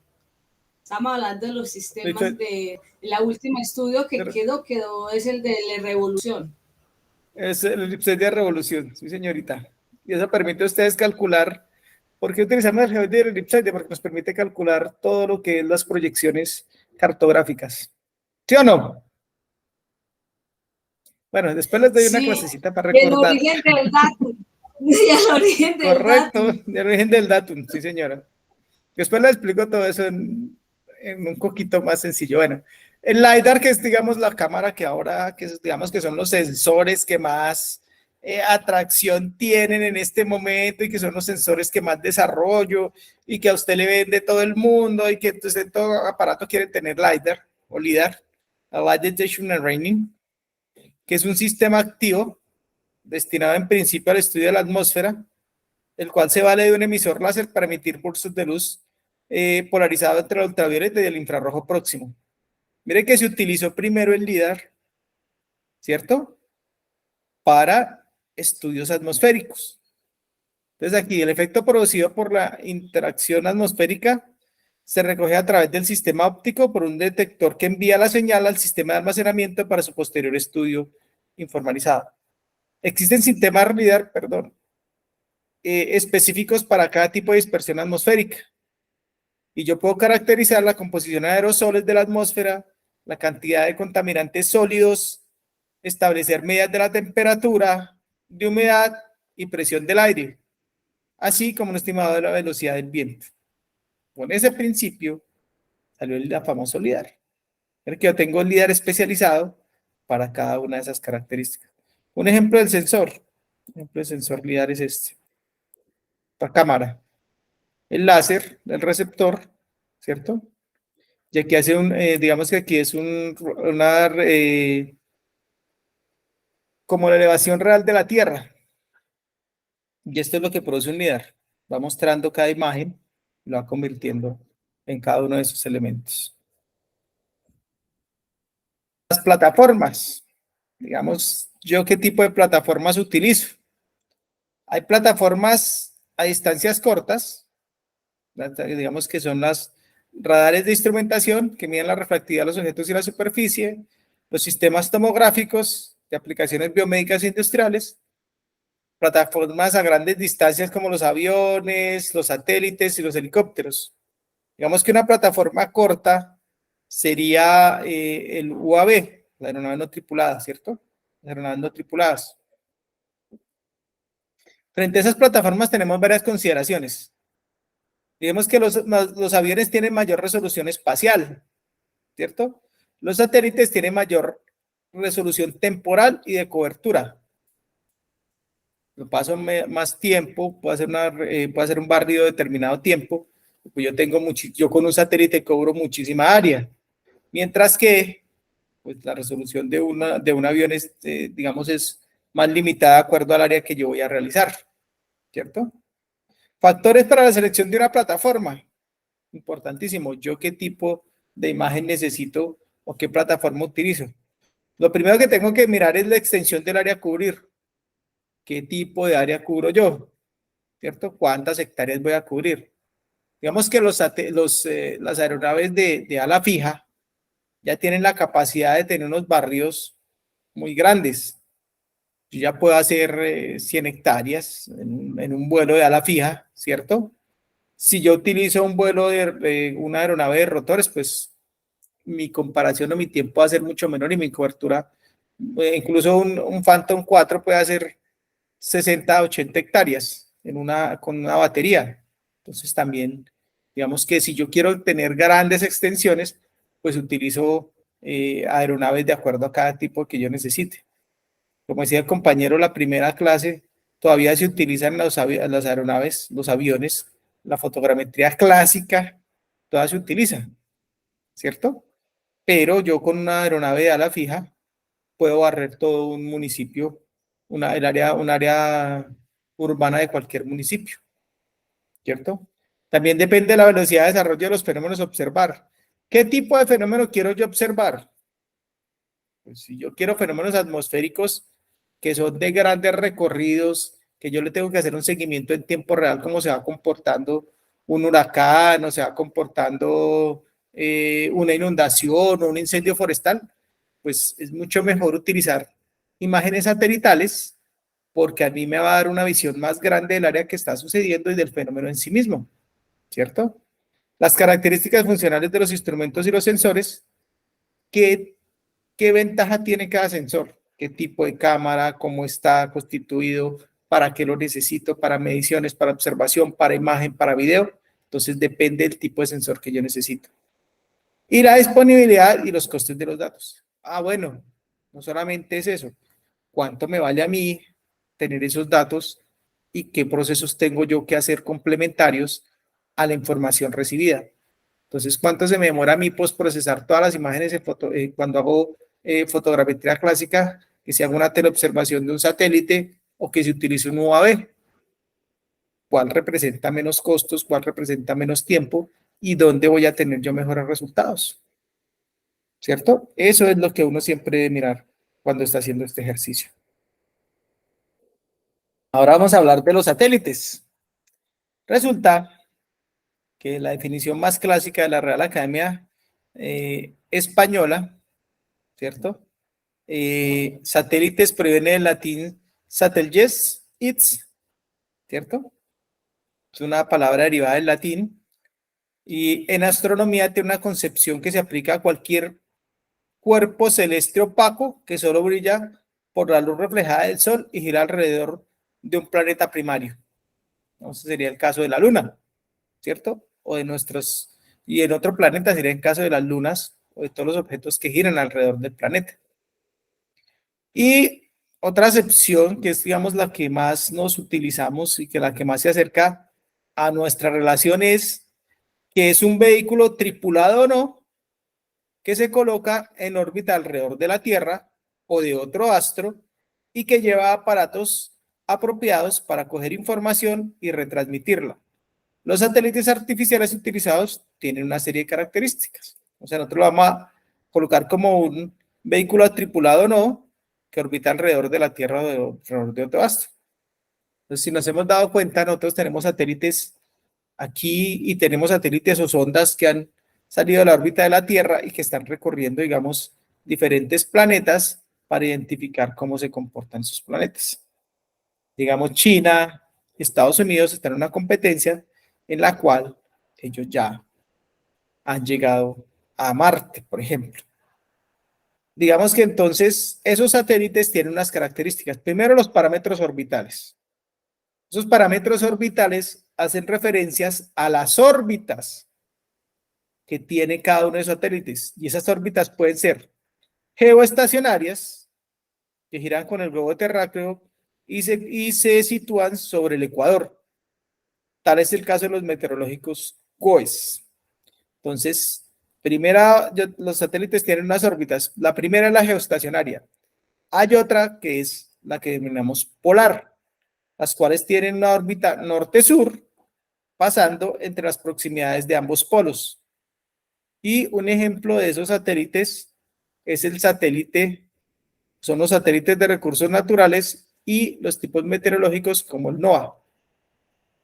Estamos hablando de los sistemas de la última estudio que quedó es el de la revolución. Es el elipsoide de revolución, sí, señorita. Y eso permite a ustedes calcular. ¿Por qué utilizamos el geoide del elipsoide? Porque nos permite calcular todo lo que es las proyecciones cartográficas. ¿Sí o no? Bueno, después les doy una Sí, clasecita para el recordar. origen del dato. Y el origen del Correcto, dato. el origen del datum, sí, señora. Después les explico todo eso en un poquito más sencillo. Bueno, el LiDAR, que es, digamos, la cámara que ahora, que es, digamos, que son los sensores que más atracción tienen en este momento y que son los sensores que más desarrollo y que a usted le vende todo el mundo y que entonces en todo aparato quiere tener LiDAR o LiDAR, Light Detection and Ranging, que es un sistema activo destinado en principio al estudio de la atmósfera, el cual se vale de un emisor láser para emitir pulsos de luz polarizado entre el ultravioleta y el infrarrojo próximo. Mire que se utilizó primero el LIDAR, ¿cierto? Para estudios atmosféricos. Entonces aquí el efecto producido por la interacción atmosférica se recoge a través del sistema óptico por un detector que envía la señal al sistema de almacenamiento para su posterior estudio informalizado. Existen sistemas LIDAR, perdón, específicos para cada tipo de dispersión atmosférica. Y yo puedo caracterizar la composición de aerosoles de la atmósfera, la cantidad de contaminantes sólidos, establecer medidas de la temperatura, de humedad y presión del aire, así como un estimado de la velocidad del viento. Con ese principio salió el famoso LIDAR. Es que yo tengo el LIDAR especializado para cada una de esas características. Un ejemplo del sensor. Un ejemplo del sensor LIDAR es este. la cámara, el láser, el receptor, ¿cierto? Y aquí hace digamos que aquí es como la elevación real de la Tierra. Y esto es lo que produce un LIDAR. Va mostrando cada imagen, lo va convirtiendo en cada uno de esos elementos. Las plataformas. Digamos, ¿yo qué tipo de plataformas utilizo? Hay plataformas a distancias cortas, digamos que son las radares de instrumentación que miden la refractividad de los objetos y la superficie, los sistemas tomográficos de aplicaciones biomédicas e industriales, plataformas a grandes distancias como los aviones, los satélites y los helicópteros. Digamos que una plataforma corta sería el UAV, la aeronave no tripulada, ¿cierto? Las aeronaves no tripuladas. Frente a esas plataformas tenemos varias consideraciones. Digamos que los aviones tienen mayor resolución espacial, ¿cierto? Los satélites tienen mayor resolución temporal y de cobertura. Lo paso más tiempo, puedo hacer un barrido determinado tiempo, pues yo con un satélite cubro muchísima área, mientras que pues, la resolución de un avión es, digamos, es más limitada de acuerdo al área que yo voy a realizar, ¿cierto? Factores para la selección de una plataforma. Importantísimo. ¿Yo qué tipo de imagen necesito o qué plataforma utilizo? Lo primero que tengo que mirar es la extensión del área a cubrir. ¿Qué tipo de área cubro yo? ¿Cierto? ¿Cuántas hectáreas voy a cubrir? Digamos que las aeronaves de ala fija ya tienen la capacidad de tener unos barrios muy grandes. Yo ya puedo hacer 100 hectáreas en un vuelo de ala fija, ¿cierto? Si yo utilizo un vuelo de una aeronave de rotores, pues mi comparación o mi tiempo va a ser mucho menor y mi cobertura, incluso un Phantom 4 puede hacer 60 a 80 hectáreas con una batería. Entonces también, digamos que si yo quiero tener grandes extensiones, pues utilizo aeronaves de acuerdo a cada tipo que yo necesite. Como decía el compañero, la primera clase, todavía se utilizan las aeronaves, los aviones, la fotogrametría clásica, todas se utilizan, ¿cierto? Pero yo con una aeronave de ala fija puedo barrer todo un municipio, un área urbana de cualquier municipio, ¿cierto? También depende de la velocidad de desarrollo de los fenómenos a observar. ¿Qué tipo de fenómeno quiero yo observar? Pues si yo quiero fenómenos atmosféricos que son de grandes recorridos, que yo le tengo que hacer un seguimiento en tiempo real, cómo se va comportando un huracán, o se va comportando una inundación o un incendio forestal, pues es mucho mejor utilizar imágenes satelitales porque a mí me va a dar una visión más grande del área que está sucediendo y del fenómeno en sí mismo, ¿cierto? Las características funcionales de los instrumentos y los sensores, ¿qué ventaja tiene cada sensor? ¿Qué tipo de cámara? ¿Cómo está constituido? ¿Para qué lo necesito? ¿Para mediciones? ¿Para observación? ¿Para imagen? ¿Para video? Entonces depende del tipo de sensor que yo necesito. Y la disponibilidad y los costes de los datos. Ah, bueno, no solamente es eso. ¿Cuánto me vale a mí tener esos datos y qué procesos tengo yo que hacer complementarios a la información recibida? Entonces, ¿cuánto se me demora a mí procesar todas las imágenes cuando hago fotogrametría clásica, que se haga una teleobservación de un satélite o que se utilice un UAV? ¿Cuál representa menos costos? ¿Cuál representa menos tiempo? ¿Y dónde voy a tener yo mejores resultados? ¿Cierto? Eso es lo que uno siempre debe mirar cuando está haciendo este ejercicio. Ahora vamos a hablar de los satélites. Resulta que la definición más clásica de la Real Academia Española, ¿cierto? Satélites proviene del latín satellites, ¿cierto? Es una palabra derivada del latín. Y en astronomía tiene una concepción que se aplica a cualquier cuerpo celeste opaco que solo brilla por la luz reflejada del Sol y gira alrededor de un planeta primario. Ese sería el caso de la Luna, ¿cierto? Y en otro planeta sería el caso de las lunas o de todos los objetos que giran alrededor del planeta. Y otra acepción, que es, digamos, la que más nos utilizamos y que la que más se acerca a nuestra relación es que es un vehículo tripulado o no, que se coloca en órbita alrededor de la Tierra o de otro astro y que lleva aparatos apropiados para coger información y retransmitirla. Los satélites artificiales utilizados tienen una serie de características. O sea, nosotros lo vamos a colocar como un vehículo tripulado o no, que orbita alrededor de la Tierra o alrededor de otro astro. Entonces, si nos hemos dado cuenta, nosotros tenemos satélites aquí y tenemos satélites o sondas que han salido de la órbita de la Tierra y que están recorriendo, digamos, diferentes planetas para identificar cómo se comportan sus planetas. Digamos, China, Estados Unidos están en una competencia en la cual ellos ya han llegado a Marte, por ejemplo. Digamos que entonces esos satélites tienen unas características. Primero, los parámetros orbitales. Esos parámetros orbitales hacen referencias a las órbitas que tiene cada uno de los satélites. Y esas órbitas pueden ser geoestacionarias, que giran con el globo terráqueo y se sitúan sobre el ecuador. Tal es el caso de los meteorológicos GOES. Entonces, los satélites tienen unas órbitas. La primera es la geoestacionaria. Hay otra que es la que denominamos polar, las cuales tienen una órbita norte-sur, pasando entre las proximidades de ambos polos. Y un ejemplo de esos satélites es son los satélites de recursos naturales y los tipos meteorológicos como el NOAA.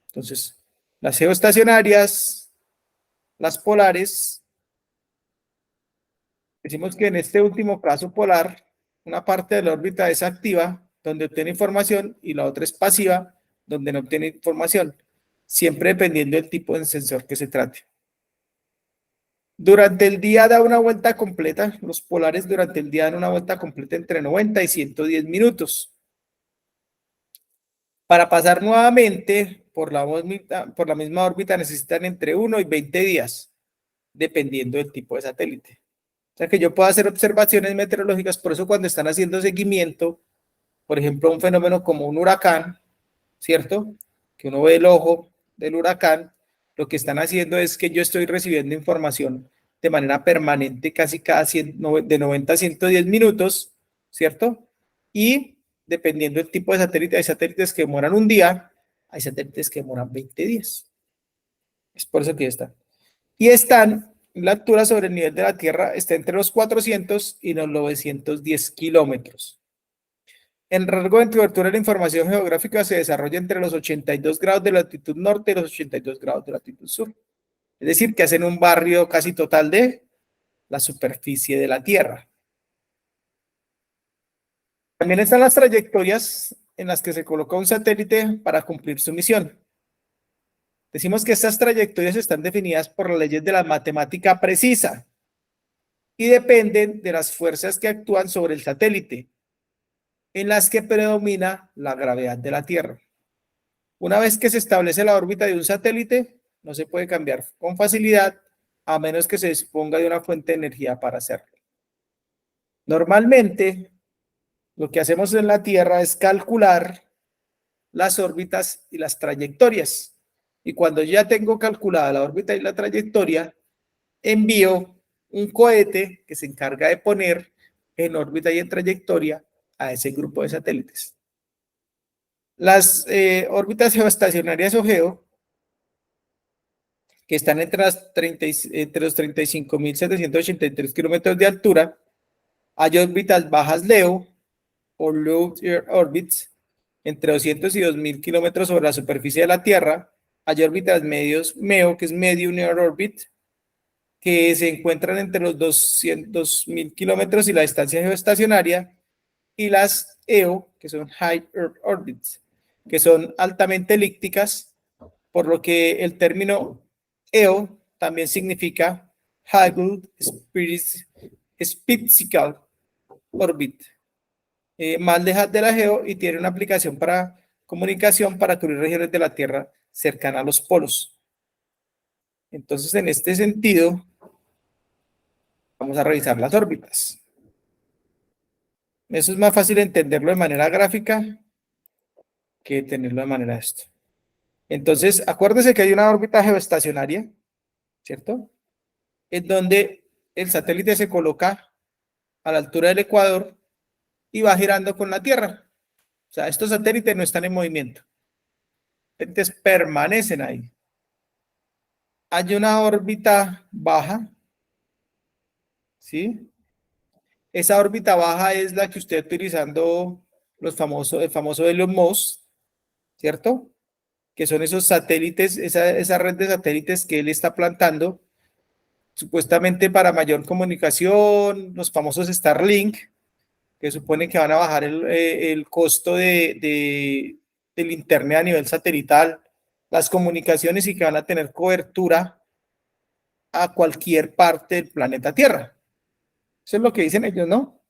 Entonces, las geoestacionarias, las polares, decimos que en este último caso polar, una parte de la órbita es activa, donde obtiene información, y la otra es pasiva, donde no obtiene información, siempre dependiendo del tipo de sensor que se trate. Durante el día da una vuelta completa, los polares durante el día dan una vuelta completa entre 90 y 110 minutos. Para pasar nuevamente por la misma órbita necesitan entre 1 y 20 días, dependiendo del tipo de satélite. O sea que yo puedo hacer observaciones meteorológicas, por eso cuando están haciendo seguimiento, por ejemplo, un fenómeno como un huracán, ¿cierto? Que uno ve el ojo del huracán, lo que están haciendo es que yo estoy recibiendo información de manera permanente, casi de 90 a 110 minutos, ¿cierto? Y dependiendo del tipo de satélite, hay satélites que demoran un día, hay satélites que demoran 20 días. Es por eso que ya están. Y la altura sobre el nivel de la Tierra está entre los 400 y los 910 kilómetros. El rango de cobertura de la información geográfica se desarrolla entre los 82 grados de latitud norte y los 82 grados de latitud sur. Es decir, que hacen un barrio casi total de la superficie de la Tierra. También están las trayectorias en las que se coloca un satélite para cumplir su misión. Decimos que estas trayectorias están definidas por las leyes de la matemática precisa y dependen de las fuerzas que actúan sobre el satélite, en las que predomina la gravedad de la Tierra. Una vez que se establece la órbita de un satélite, no se puede cambiar con facilidad a menos que se disponga de una fuente de energía para hacerlo. Normalmente, lo que hacemos en la Tierra es calcular las órbitas y las trayectorias. Y cuando ya tengo calculada la órbita y la trayectoria, envío un cohete que se encarga de poner en órbita y en trayectoria a ese grupo de satélites. Las órbitas geoestacionarias o GEO, que están entre los 35.783 kilómetros de altura, hay órbitas bajas LEO o Low Earth Orbits, entre 200 y 2.000 kilómetros sobre la superficie de la Tierra. Hay órbitas medios MEO, que es Medium Earth Orbit, que se encuentran entre los 200.000 kilómetros y la distancia geoestacionaria, y las EO, que son High Earth Orbits, que son altamente elípticas, por lo que el término EO también significa High Spitzical Orbit. Más lejos de la GEO, y tiene una aplicación para comunicación para cubrir regiones de la Tierra cercanas a los polos. Entonces, en este sentido, vamos a revisar las órbitas. Eso es más fácil entenderlo de manera gráfica que tenerlo de manera esto. Entonces, acuérdese que hay una órbita geoestacionaria, ¿cierto? En donde el satélite se coloca a la altura del ecuador y va girando con la Tierra. O sea, estos satélites no están en movimiento. Los satélites permanecen ahí. Hay una órbita baja, ¿sí? Esa órbita baja es la que usted utilizando el famoso Elon Musk, ¿cierto? Que son esos satélites, esa red de satélites que él está plantando, supuestamente para mayor comunicación, los famosos Starlink, que supone que van a bajar el costo del internet a nivel satelital, las comunicaciones y que van a tener cobertura a cualquier parte del planeta Tierra. Eso es lo que dicen ellos, ¿no?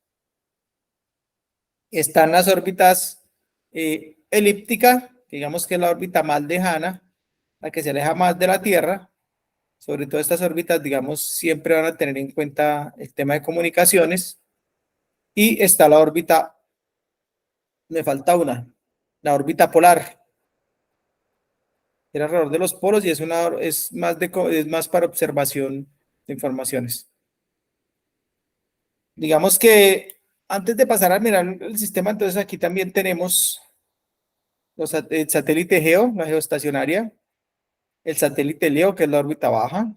Están las órbitas elíptica, digamos que es la órbita más lejana, la que se aleja más de la Tierra. Sobre todo estas órbitas, digamos, siempre van a tener en cuenta el tema de comunicaciones. Y está la órbita, me falta una, la órbita polar, era alrededor de los polos y es más para observación de informaciones. Digamos que antes de pasar a mirar el sistema, entonces aquí también tenemos el satélite Geo, la geoestacionaria, el satélite Leo, que es la órbita baja,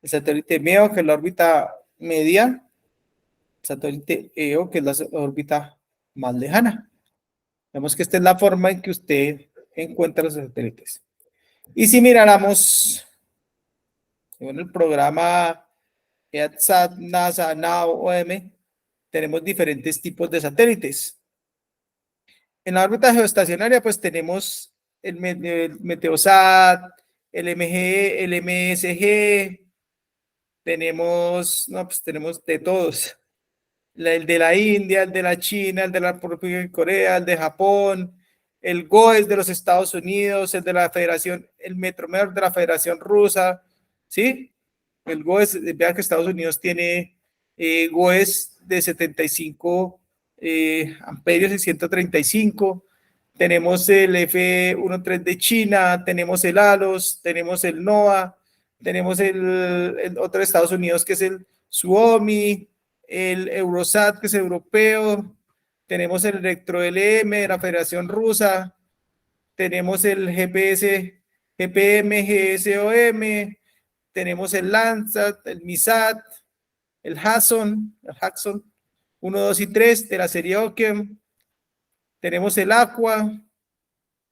el satélite MEO, que es la órbita media, el satélite EO, que es la órbita más lejana. Vemos que esta es la forma en que usted encuentra los satélites. Y si miráramos en el programa EADSAT, NASA, NAO, OM, tenemos diferentes tipos de satélites. En la órbita geoestacionaria, pues tenemos el Meteosat, el MG, el MSG, tenemos, no, pues tenemos de todos. El de la India, el de la China, el de la República de Corea, el de Japón, el GOES de los Estados Unidos, el de la Federación, el Metromer de la Federación Rusa, ¿sí? El GOES, vean que Estados Unidos tiene GOES de 75 amperios y 135. Tenemos el F13 de China, tenemos el ALOS, tenemos el NOAA, tenemos el otro de Estados Unidos que es el Suomi, el Eurosat, que es europeo, tenemos el ElectroLM de la Federación Rusa, tenemos el GPS, GPM, GSOM, tenemos el Landsat, el MISAT, el Hudson 1, 2 y 3 de la serie Okiem, tenemos el Aqua,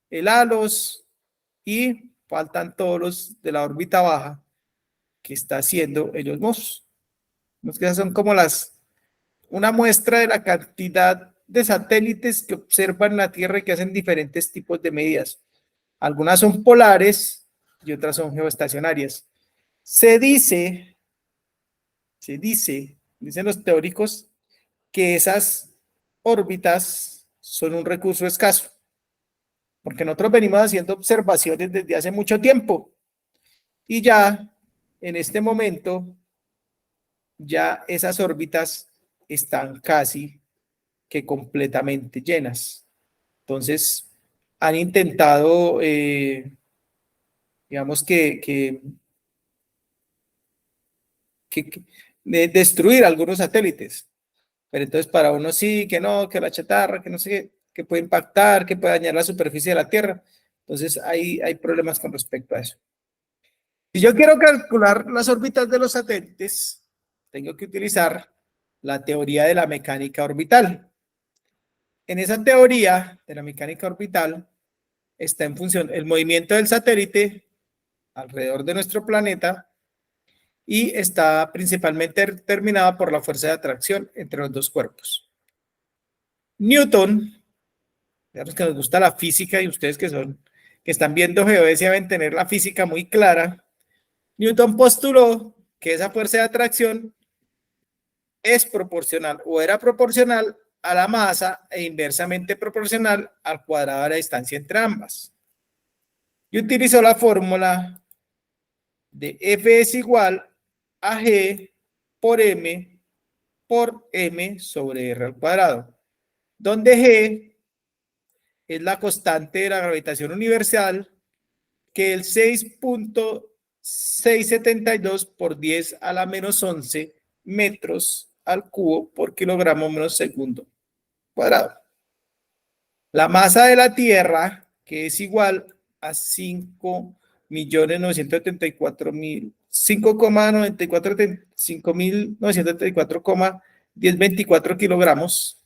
el ALOS y faltan todos los de la órbita baja que está haciendo ellos mismos. Que esas son como una muestra de la cantidad de satélites que observan la Tierra y que hacen diferentes tipos de medidas. Algunas son polares y otras son geoestacionarias. Dicen los teóricos, que esas órbitas son un recurso escaso, porque nosotros venimos haciendo observaciones desde hace mucho tiempo y ya en este momento ya esas órbitas están casi que completamente llenas. Entonces, han intentado, digamos destruir algunos satélites. Pero entonces para uno sí, que no, que la chatarra, que no sé qué, que puede impactar, que puede dañar la superficie de la Tierra. Entonces hay problemas con respecto a eso. Si yo quiero calcular las órbitas de los satélites, tengo que utilizar la teoría de la mecánica orbital. En esa teoría de la mecánica orbital está en función el movimiento del satélite alrededor de nuestro planeta y está principalmente determinada por la fuerza de atracción entre los dos cuerpos. Newton, digamos que nos gusta la física y ustedes que están viendo geodesia deben tener la física muy clara. Newton postuló que esa fuerza de atracción es proporcional o era proporcional a la masa e inversamente proporcional al cuadrado de la distancia entre ambas. Y utilizó la fórmula de F es igual a G por M sobre R al cuadrado, donde G es la constante de la gravitación universal que el 6.672 por 10 a la menos 11 metros al cubo por kilogramo menos segundo cuadrado. La masa de la Tierra, que es igual a 5.974.000, 5.974,1024 kilogramos,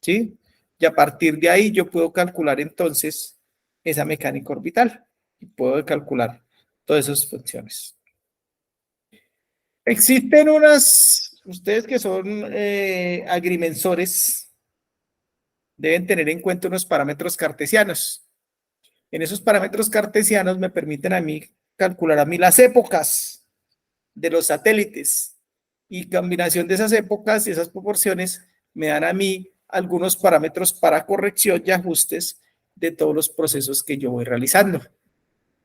¿sí? Y a partir de ahí yo puedo calcular entonces esa mecánica orbital y puedo calcular todas esas funciones. Existen ustedes que son agrimensores, deben tener en cuenta unos parámetros cartesianos. En esos parámetros cartesianos me permiten a mí calcular las épocas de los satélites y combinación de esas épocas y esas proporciones me dan a mí algunos parámetros para corrección y ajustes de todos los procesos que yo voy realizando.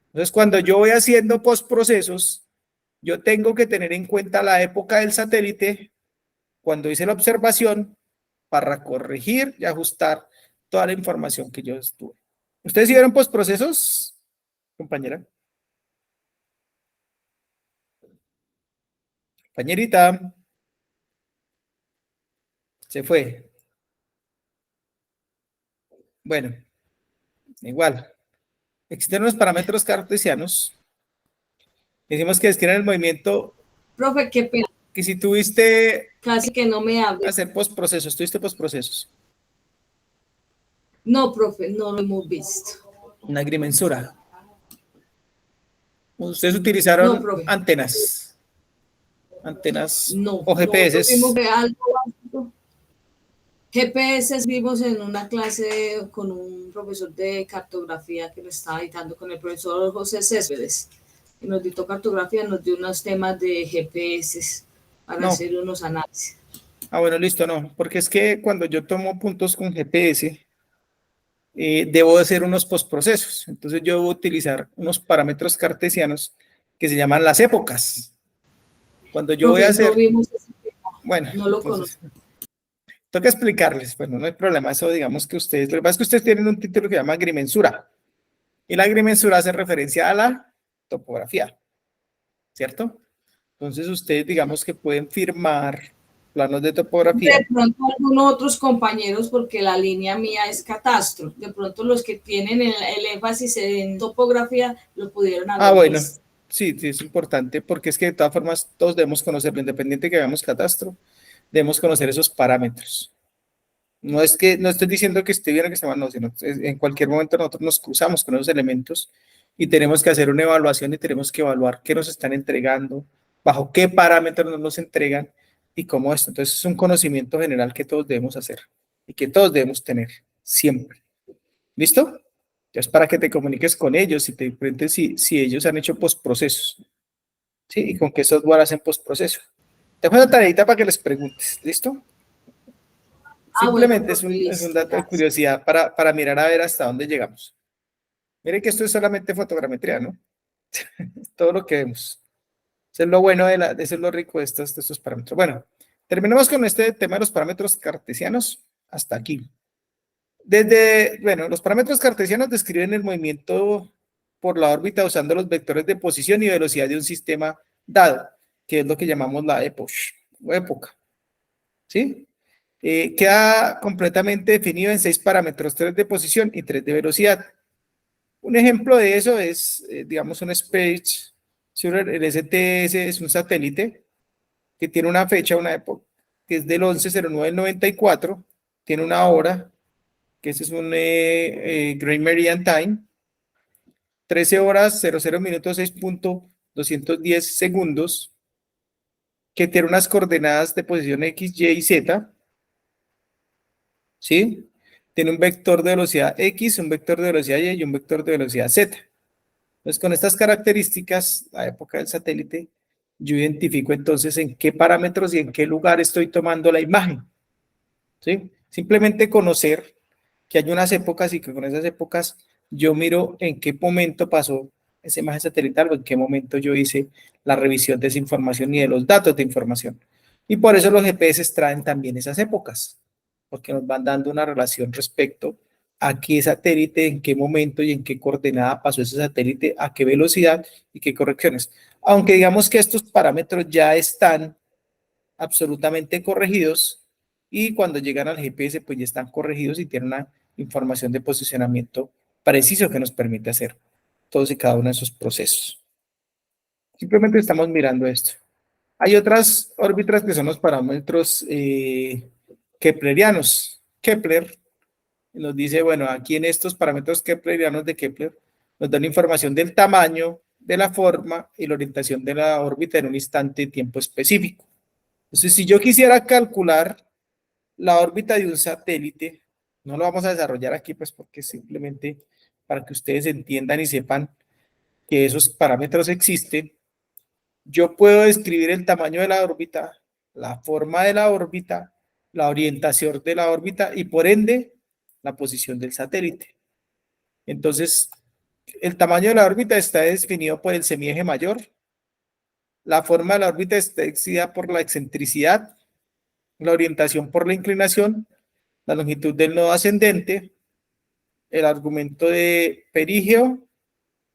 Entonces, cuando yo voy haciendo postprocesos, yo tengo que tener en cuenta la época del satélite cuando hice la observación para corregir y ajustar toda la información que yo estuve. ¿Ustedes hicieron postprocesos, compañera? Compañerita. Se fue. Bueno, igual. Existen unos parámetros cartesianos. Decimos que describen el movimiento. Profe, qué pena. Que si tuviste Casi que no me hable. hacer postprocesos, tuviste postprocesos. No, profe, no lo hemos visto. Una agrimensura. Ustedes utilizaron No, antenas. Antenas no, o GPS. No, algo básico. GPS vimos en una clase con un profesor de cartografía que lo estaba editando con el profesor José Céspedes. Y nos dictó cartografía, nos dio unos temas de GPS para hacer unos análisis. Ah, bueno, listo, no. Porque es que cuando yo tomo puntos con GPS, debo hacer unos postprocesos. Entonces yo debo utilizar unos parámetros cartesianos que se llaman las épocas. Cuando yo voy a hacer... No vimos ese tema. Bueno, no lo conozco. Toca explicarles, bueno, no hay problema, eso digamos que ustedes, lo que pasa es que ustedes tienen un título que se llama agrimensura, y la agrimensura hace referencia a la topografía, ¿cierto? Entonces ustedes digamos que pueden firmar planos de topografía. De pronto algunos otros compañeros, porque la línea mía es catastro, de pronto los que tienen el énfasis en topografía lo pudieron haber bueno, visto. sí, es importante, porque es que de todas formas todos debemos conocerlo, independiente que veamos catastro, debemos conocer esos parámetros. No estoy diciendo que esté bien o que esté mal, no, sino en cualquier momento nosotros nos cruzamos con esos elementos y tenemos que hacer una evaluación y tenemos que evaluar qué nos están entregando, bajo qué parámetros nos entregan y cómo esto. Entonces es un conocimiento general que todos debemos hacer y que todos debemos tener siempre. ¿Listo? Es para que te comuniques con ellos y te preguntes si ellos han hecho postprocesos. ¿Sí? Y con qué software hacen postproceso. Te dejo una tareita para que les preguntes. ¿Listo? Simplemente bueno, es un dato de curiosidad para mirar a ver hasta dónde llegamos. Miren que esto es solamente fotogrametría, ¿no? Todo lo que vemos. Eso es lo bueno eso es lo rico de estos parámetros. Bueno, terminemos con este tema de los parámetros cartesianos hasta aquí. Los parámetros cartesianos describen el movimiento por la órbita usando los vectores de posición y velocidad de un sistema dado, que es lo que llamamos la época. ¿Sí? Queda completamente definido en 6 parámetros, 3 de posición y 3 de velocidad. Un ejemplo de eso es, digamos, un Space Shuttle. El STS es un satélite que tiene una fecha, una época, que es del 11/09 del 94, tiene una hora, que ese es un Green Meridian Time, 13 horas, 00 minutos, 6.210 segundos, que tiene unas coordenadas de posición X, Y y Z, ¿sí? Tiene un vector de velocidad X, un vector de velocidad Y y un vector de velocidad Z. Entonces, con estas características, la época del satélite, yo identifico entonces en qué parámetros y en qué lugar estoy tomando la imagen. ¿Sí? Simplemente conocer que hay unas épocas y que con esas épocas yo miro en qué momento pasó esa imagen satelital o en qué momento yo hice la revisión de esa información y de los datos de información. Y por eso los GPS traen también esas épocas, porque nos van dando una relación respecto a qué satélite, en qué momento y en qué coordenada pasó ese satélite, a qué velocidad y qué correcciones. Aunque digamos que estos parámetros ya están absolutamente corregidos y cuando llegan al GPS pues ya están corregidos y tienen una información de posicionamiento preciso que nos permite hacer todos y cada uno de esos procesos. Simplemente estamos mirando esto. Hay otras órbitas que son los parámetros keplerianos. Kepler nos dice, bueno, aquí en estos parámetros keplerianos de Kepler nos dan información del tamaño, de la forma y la orientación de la órbita en un instante de tiempo específico. Entonces, si yo quisiera calcular la órbita de un satélite, no lo vamos a desarrollar aquí, pues porque simplemente para que ustedes entiendan y sepan que esos parámetros existen, yo puedo describir el tamaño de la órbita, la forma de la órbita, la orientación de la órbita y por ende la posición del satélite. Entonces, el tamaño de la órbita está definido por el semieje mayor, la forma de la órbita está decidida por la excentricidad, la orientación por la inclinación, la longitud del nodo ascendente, el argumento de perigeo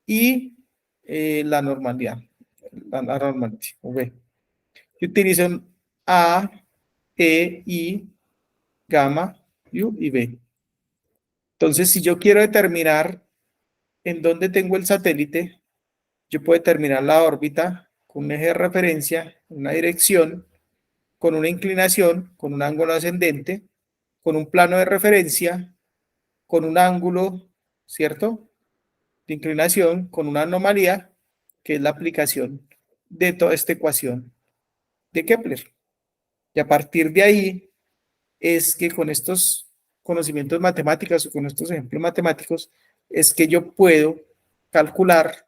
y la normalidad. La normalidad. Okay. Yo utilizo A, E, I, gamma, U y B. Entonces, si yo quiero determinar en dónde tengo el satélite, yo puedo determinar la órbita con un eje de referencia, una dirección, con una inclinación, con un ángulo ascendente, con un plano de referencia, con un ángulo, ¿cierto?, de inclinación, con una anomalía, que es la aplicación de toda esta ecuación de Kepler. Y a partir de ahí es que con estos conocimientos matemáticos o con estos ejemplos matemáticos es que yo puedo calcular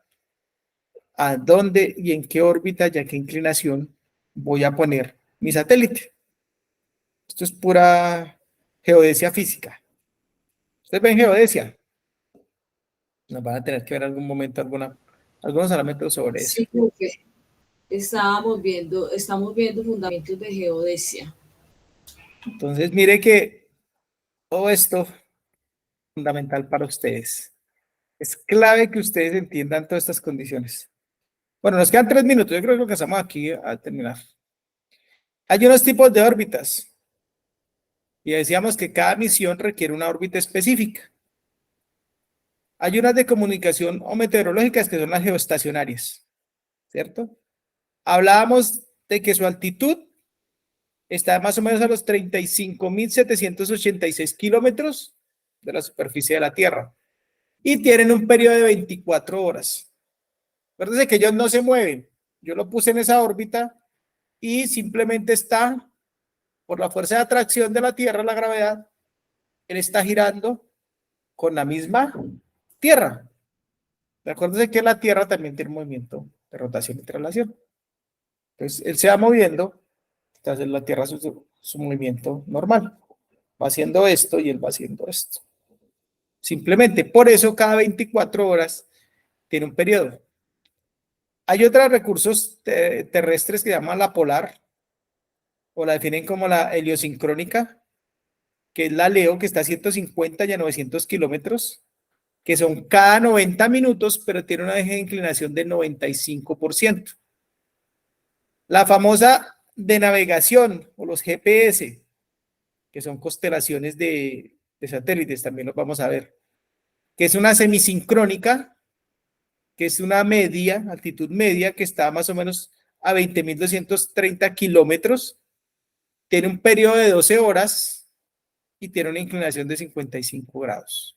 a dónde y en qué órbita y a qué inclinación voy a poner mi satélite. Esto es pura geodesia física. ¿Ustedes ven geodesia? Nos van a tener que ver en algún momento algunos parámetros sobre eso. Sí, porque estamos viendo fundamentos de geodesia. Entonces, mire que todo esto es fundamental para ustedes. Es clave que ustedes entiendan todas estas condiciones. Bueno, nos quedan 3 minutos. Yo creo que lo que estamos aquí a terminar. Hay unos tipos de órbitas. Y decíamos que cada misión requiere una órbita específica. Hay unas de comunicación o meteorológicas que son las geoestacionarias, ¿cierto? Hablábamos de que su altitud está más o menos a los 35.786 kilómetros de la superficie de la Tierra y tienen un periodo de 24 horas. Acuérdense que ellos no se mueven. Yo lo puse en esa órbita y simplemente está, por la fuerza de atracción de la Tierra, la gravedad, él está girando con la misma Tierra. Acuérdense que la Tierra también tiene un movimiento de rotación y traslación. Entonces, él se va moviendo, entonces la Tierra su movimiento normal. Va haciendo esto y él va haciendo esto. Simplemente por eso cada 24 horas tiene un periodo. Hay otros recursos terrestres que se llaman la polar, o la definen como la heliosincrónica, que es la Leo, que está a 150 y a 900 kilómetros, que son cada 90 minutos, pero tiene una eje de inclinación del 95%. La famosa de navegación, o los GPS, que son constelaciones de satélites, también los vamos a ver, que es una semisincrónica, que es una media, altitud media, que está más o menos a 20.230 kilómetros, tiene un periodo de 12 horas y tiene una inclinación de 55 grados.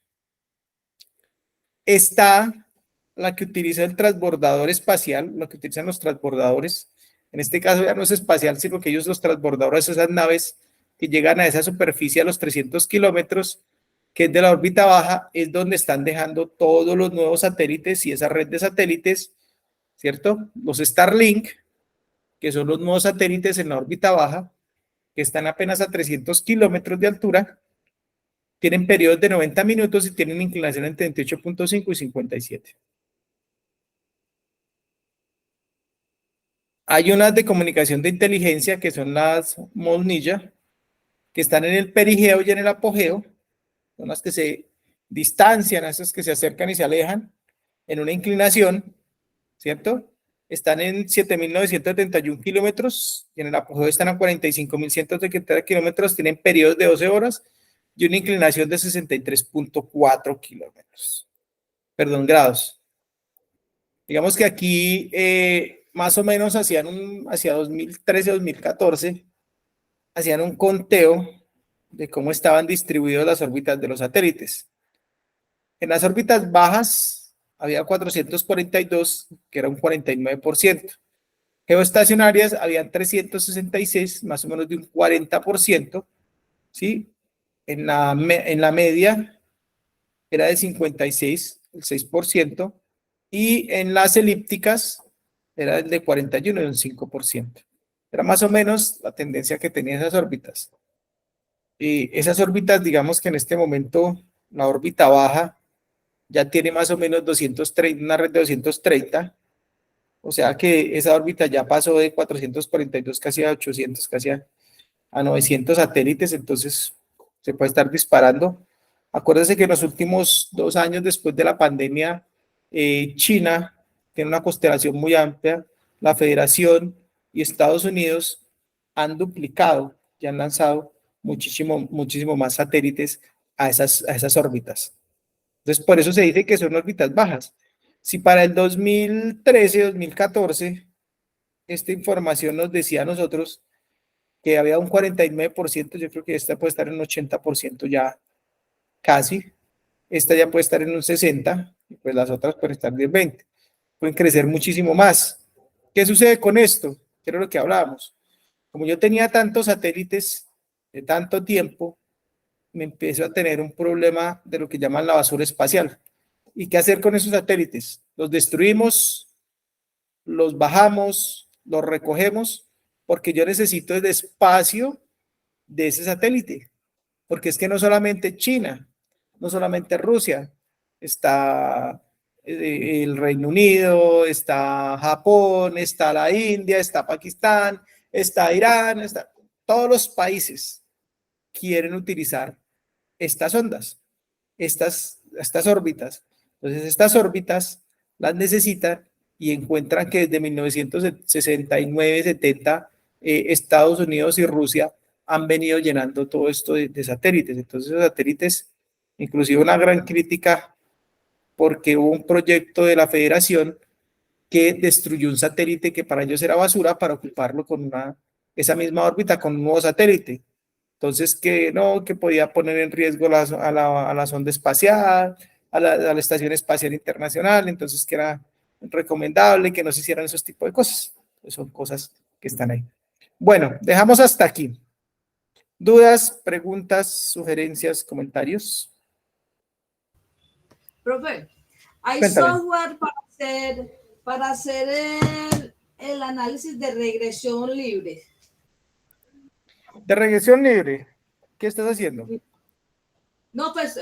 Está la que utiliza el transbordador espacial, lo que utilizan los transbordadores. En este caso ya no es espacial, sino que ellos, los transbordadores, esas naves que llegan a esa superficie a los 300 kilómetros, que es de la órbita baja, es donde están dejando todos los nuevos satélites y esa red de satélites, ¿cierto? Los Starlink, que son los nuevos satélites en la órbita baja, que están apenas a 300 kilómetros de altura, tienen periodos de 90 minutos y tienen inclinación entre 38.5 y 57. Hay unas de comunicación de inteligencia que son las MONILLA, que están en el perigeo y en el apogeo, son las que se distancian a esos que se acercan y se alejan en una inclinación, ¿cierto? Están en 7.971 kilómetros, y en el apogeo están a 45.170 kilómetros, tienen periodos de 12 horas y una inclinación de 63.4 kilómetros, perdón, grados. Digamos que aquí más o menos hacia 2013, 2014, hacían un conteo de cómo estaban distribuidas las órbitas de los satélites. En las órbitas bajas había 442, que era un 49%. Geoestacionarias habían 366, más o menos de un 40%, ¿sí? En la media era de 56, el 6%, y en las elípticas era el de 41, de un 5%. Era más o menos la tendencia que tenían esas órbitas. Y esas órbitas, digamos que en este momento, la órbita baja ya tiene más o menos 230, una red de 230, o sea que esa órbita ya pasó de 442 casi a 800, casi a 900 satélites, entonces se puede estar disparando. Acuérdense que en los últimos 2 años después de la pandemia, China tiene una constelación muy amplia, la Federación y Estados Unidos han duplicado y han lanzado muchísimo más satélites a esas órbitas. Entonces, por eso se dice que son órbitas bajas. Si para el 2013, 2014, esta información nos decía a nosotros que había un 49%, yo creo que esta puede estar en un 80% ya casi. Esta ya puede estar en un 60%, y pues las otras pueden estar en 20%. Pueden crecer muchísimo más. ¿Qué sucede con esto? Que era lo que hablábamos. Como yo tenía tantos satélites de tanto tiempo, me empiezo a tener un problema de lo que llaman la basura espacial. ¿Y qué hacer con esos satélites? Los destruimos, los bajamos, los recogemos, porque yo necesito el espacio de ese satélite. Porque es que no solamente China, no solamente Rusia, está el Reino Unido, está Japón, está la India, está Pakistán, está Irán, todos los países quieren utilizar estas ondas, estas órbitas. Entonces, estas órbitas las necesitan y encuentran que desde 1969, 70, Estados Unidos y Rusia han venido llenando todo esto de satélites. Entonces, los satélites, inclusive una gran crítica porque hubo un proyecto de la Federación que destruyó un satélite que para ellos era basura para ocuparlo con esa misma órbita con un nuevo satélite. Entonces, que no, que podía poner en riesgo a la sonda espacial, a la Estación Espacial Internacional, entonces que era recomendable que no se hicieran esos tipos de cosas. Pues son cosas que están ahí. Bueno, dejamos hasta aquí. ¿Dudas, preguntas, sugerencias, comentarios? Profe, hay Cuéntame. software para hacer el análisis de regresión libre. De regresión libre, ¿qué estás haciendo? No, pues